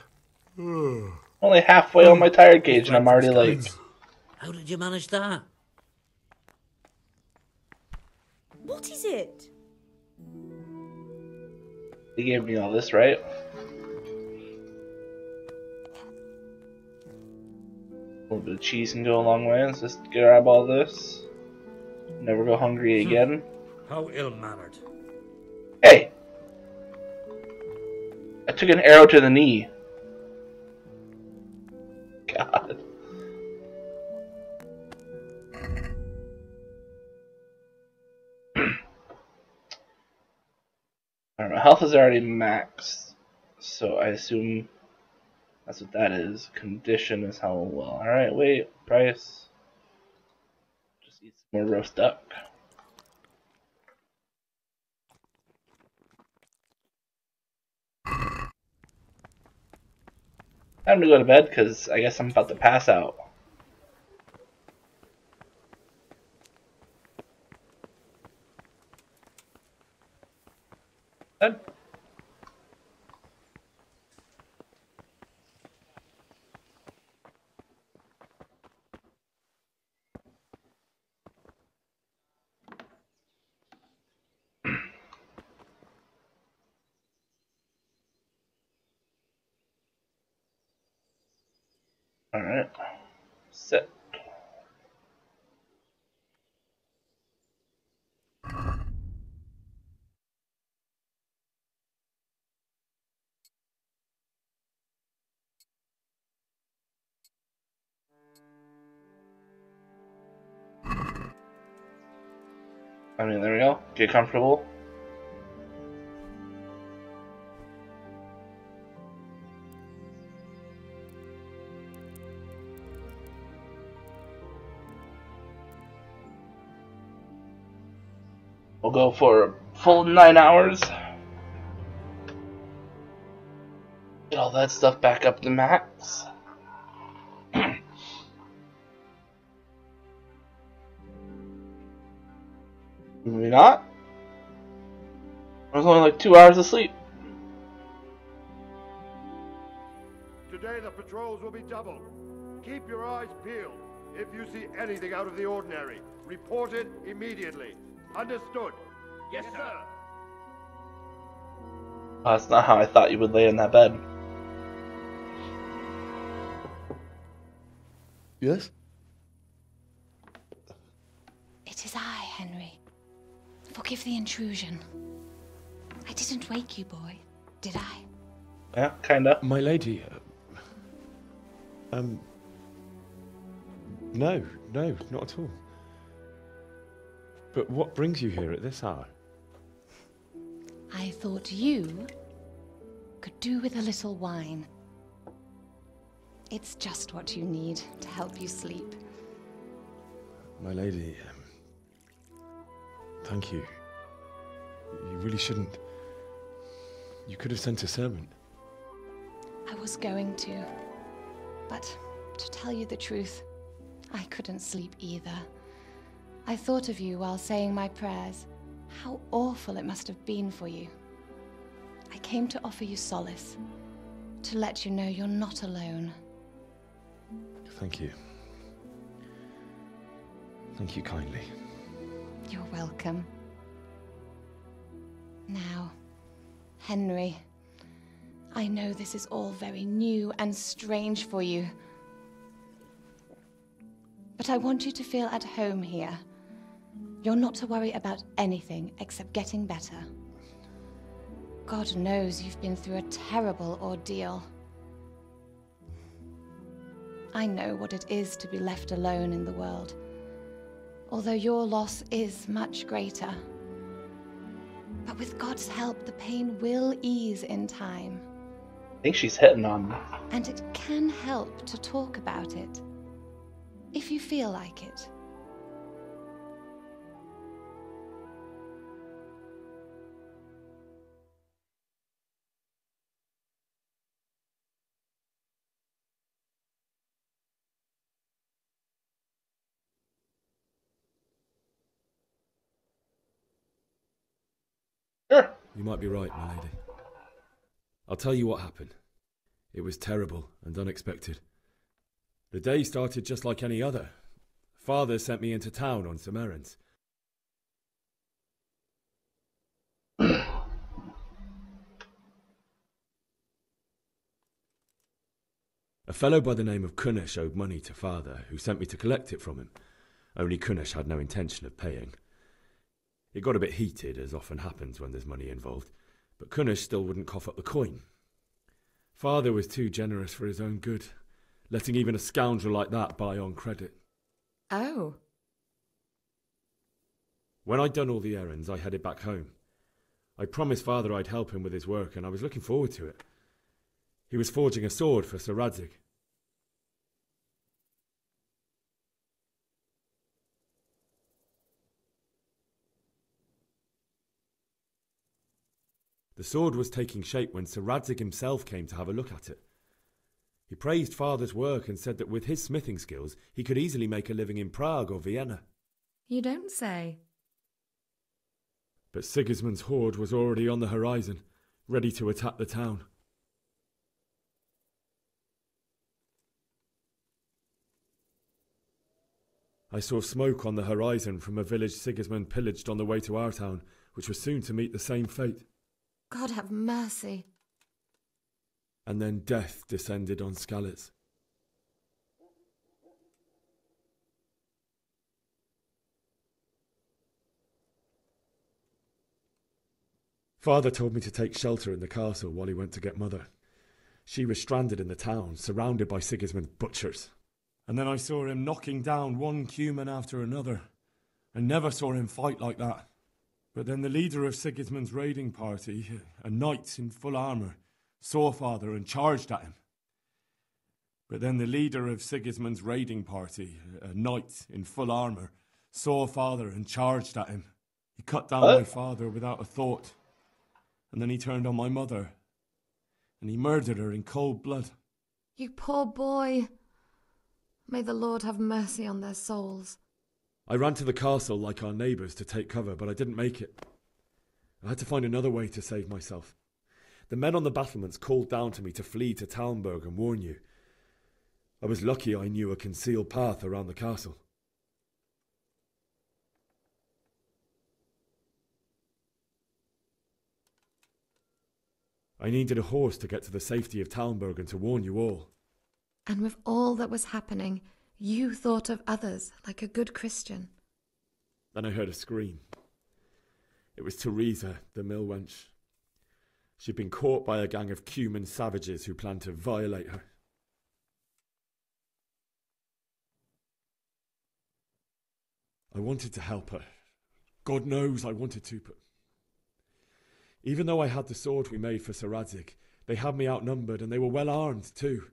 only halfway on my tired gauge and I'm already late. How did you manage that? What is it? They gave me all this, right? A little bit of cheese can go a long way. Let's just grab all this. Never go hungry again. How ill-mannered. Hey! I took an arrow to the knee. God. Alright, my health health is already maxed, so I assume that's what that is. Condition is how well. Alright, wait. Price. Just eat some more roast duck. Time to go to bed, because I guess I'm about to pass out. Bed. Alright. Sit. I mean, there we go. Get comfortable. We'll go for a full 9 hours. Get all that stuff back up to max. Maybe not. There's only like 2 hours of sleep. Today the patrols will be doubled. Keep your eyes peeled. If you see anything out of the ordinary, report it immediately. Understood? Yes, sir. Oh, that's not how I thought you would lay in that bed. Yes? It is I, Henry. Forgive the intrusion. I didn't wake you, boy, did I? Yeah, kinda. My lady, no, not at all. But what brings you here at this hour? I thought you could do with a little wine. It's just what you need to help you sleep. My lady, thank you. You really shouldn't. You could have sent a servant. I was going to, but to tell you the truth, I couldn't sleep either. I thought of you while saying my prayers. How awful it must have been for you. I came to offer you solace, to let you know you're not alone. Thank you. Thank you kindly. You're welcome. Now, Henry, I know this is all very new and strange for you, but I want you to feel at home here. You're not to worry about anything except getting better. God knows you've been through a terrible ordeal. I know what it is to be left alone in the world, although your loss is much greater. But with God's help, the pain will ease in time. I think she's hitting on me. And it can help to talk about it, if you feel like it. Sure. You might be right, my lady. I'll tell you what happened. It was terrible and unexpected. The day started just like any other. Father sent me into town on some errands. A fellow by the name of Kunesh owed money to Father, who sent me to collect it from him. Only Kunesh had no intention of paying. It got a bit heated, as often happens when there's money involved, but Kunesh still wouldn't cough up the coin. Father was too generous for his own good, letting even a scoundrel like that buy on credit. Oh. When I'd done all the errands, I headed back home. I promised Father I'd help him with his work, and I was looking forward to it. He was forging a sword for Sir Radzig. The sword was taking shape when Sir Radzig himself came to have a look at it. He praised Father's work and said that with his smithing skills, he could easily make a living in Prague or Vienna. You don't say. But Sigismund's horde was already on the horizon, ready to attack the town. I saw smoke on the horizon from a village Sigismund pillaged on the way to our town, which was soon to meet the same fate. God have mercy. And then death descended on Skalitz. Father told me to take shelter in the castle while he went to get Mother. She was stranded in the town, surrounded by Sigismund's butchers. And then I saw him knocking down one Cuman after another. I never saw him fight like that. But then the leader of Sigismund's raiding party, a knight in full armour, saw Father and charged at him. But then the leader of Sigismund's raiding party, a knight in full armour, saw Father and charged at him. He cut down my father without a thought. And then he turned on my mother. And he murdered her in cold blood. You poor boy. May the Lord have mercy on their souls. I ran to the castle like our neighbours to take cover, but I didn't make it. I had to find another way to save myself. The men on the battlements called down to me to flee to Talmberg and warn you. I was lucky I knew a concealed path around the castle. I needed a horse to get to the safety of Talmberg and to warn you all. And with all that was happening, you thought of others like a good Christian. Then I heard a scream. It was Teresa, the mill wench. She'd been caught by a gang of Cuman savages who planned to violate her. I wanted to help her. God knows I wanted to, but even though I had the sword we made for Sir Radzig, they had me outnumbered and they were well armed too.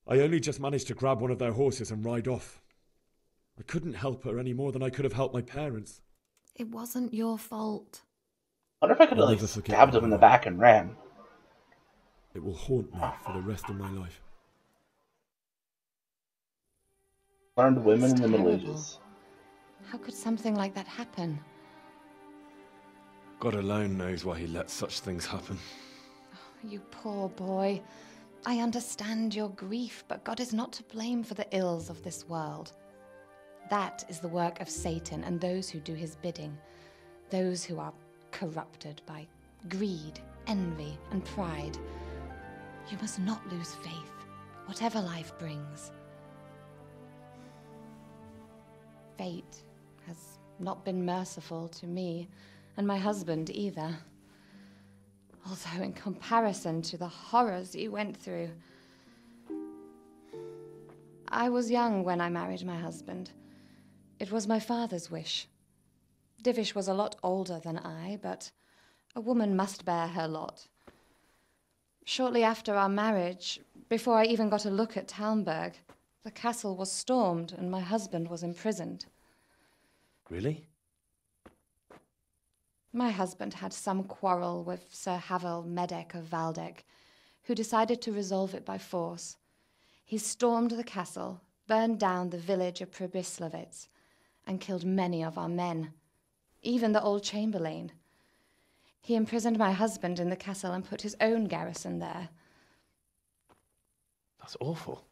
I only just managed to grab one of their horses and ride off. I couldn't help her any more than I could have helped my parents. It wasn't your fault. I wonder if I could have like stabbed him in the back and ran. It will haunt me for the rest of my life. Learned women in the Middle Ages. How could something like that happen? God alone knows why he lets such things happen. Oh, you poor boy. I understand your grief, but God is not to blame for the ills of this world. That is the work of Satan and those who do his bidding, those who are corrupted by greed, envy, and pride. You must not lose faith, whatever life brings. Fate has not been merciful to me, and my husband either. Although in comparison to the horrors you went through. I was young when I married my husband. It was my father's wish. Divish was a lot older than I, but a woman must bear her lot. Shortly after our marriage, before I even got a look at Talmberg, the castle was stormed and my husband was imprisoned. Really? My husband had some quarrel with Sir Havel Medek of Valdek, who decided to resolve it by force. He stormed the castle, burned down the village of Pribyslavitz, and killed many of our men, even the old chamberlain. He imprisoned my husband in the castle and put his own garrison there. That's awful.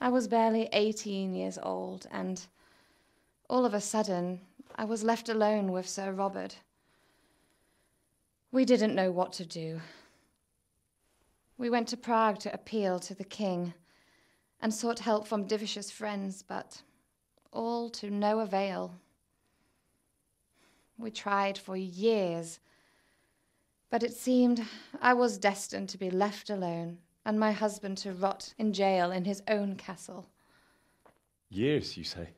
I was barely 18 years old, and all of a sudden, I was left alone with Sir Robert. We didn't know what to do. We went to Prague to appeal to the king and sought help from Divish's friends, but all to no avail. We tried for years, but it seemed I was destined to be left alone and my husband to rot in jail in his own castle. Years, you say?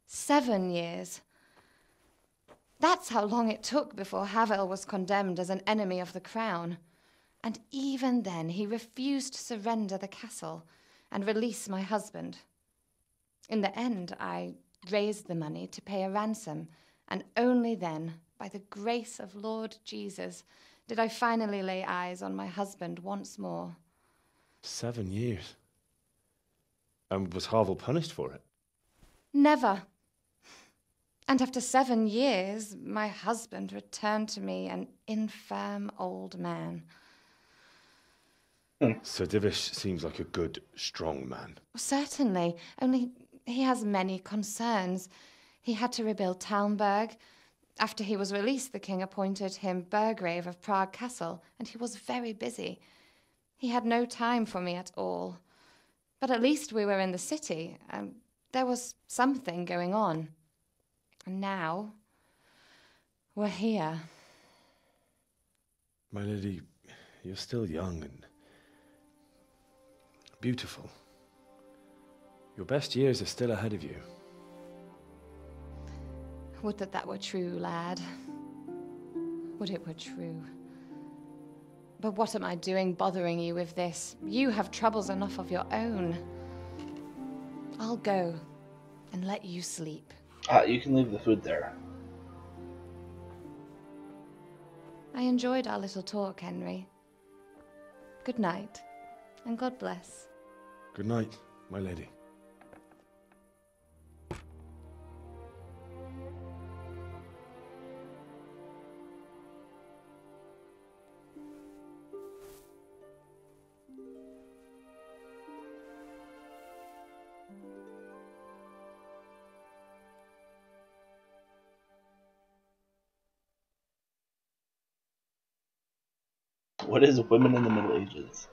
7 years. That's how long it took before Havel was condemned as an enemy of the crown. And even then he refused to surrender the castle and release my husband. In the end, I raised the money to pay a ransom, and only then, by the grace of Lord Jesus, did I finally lay eyes on my husband once more. 7 years. And was Havel punished for it? Never. And after 7 years, my husband returned to me an infirm old man. Sir Divish seems like a good, strong man. Certainly, only he has many concerns. He had to rebuild Talmberg. After he was released, the king appointed him Burgrave of Prague Castle, and he was very busy. He had no time for me at all. But at least we were in the city, and there was something going on. And now, we're here. My lady, you're still young and beautiful. Your best years are still ahead of you. Would that that were true, lad. Would it were true. But what am I doing bothering you with this? You have troubles enough of your own. I'll go and let you sleep. You can leave the food there. I enjoyed our little talk, Henry. Good night, and God bless. Good night, my lady. What is women in the Middle Ages?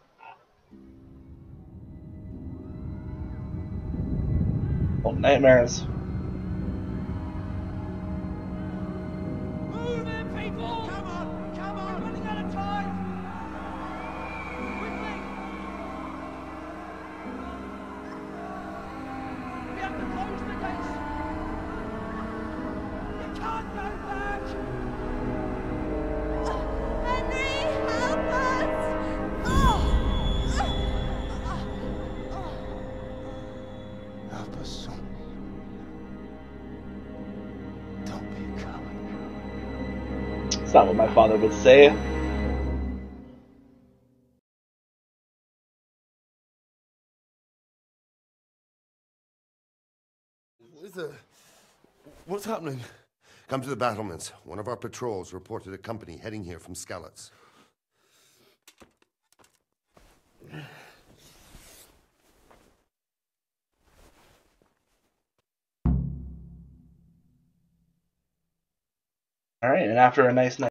Oh, nightmares. Move in, people! Come on! Come on! We're running out of time! Quickly! We have to close the gates! You can't go back! Henry, help us! Help us, son. Don't be a coward. It's not what my father would say. What's happening? Come to the battlements. One of our patrols reported a company heading here from Skalitz. Alright, and after a nice night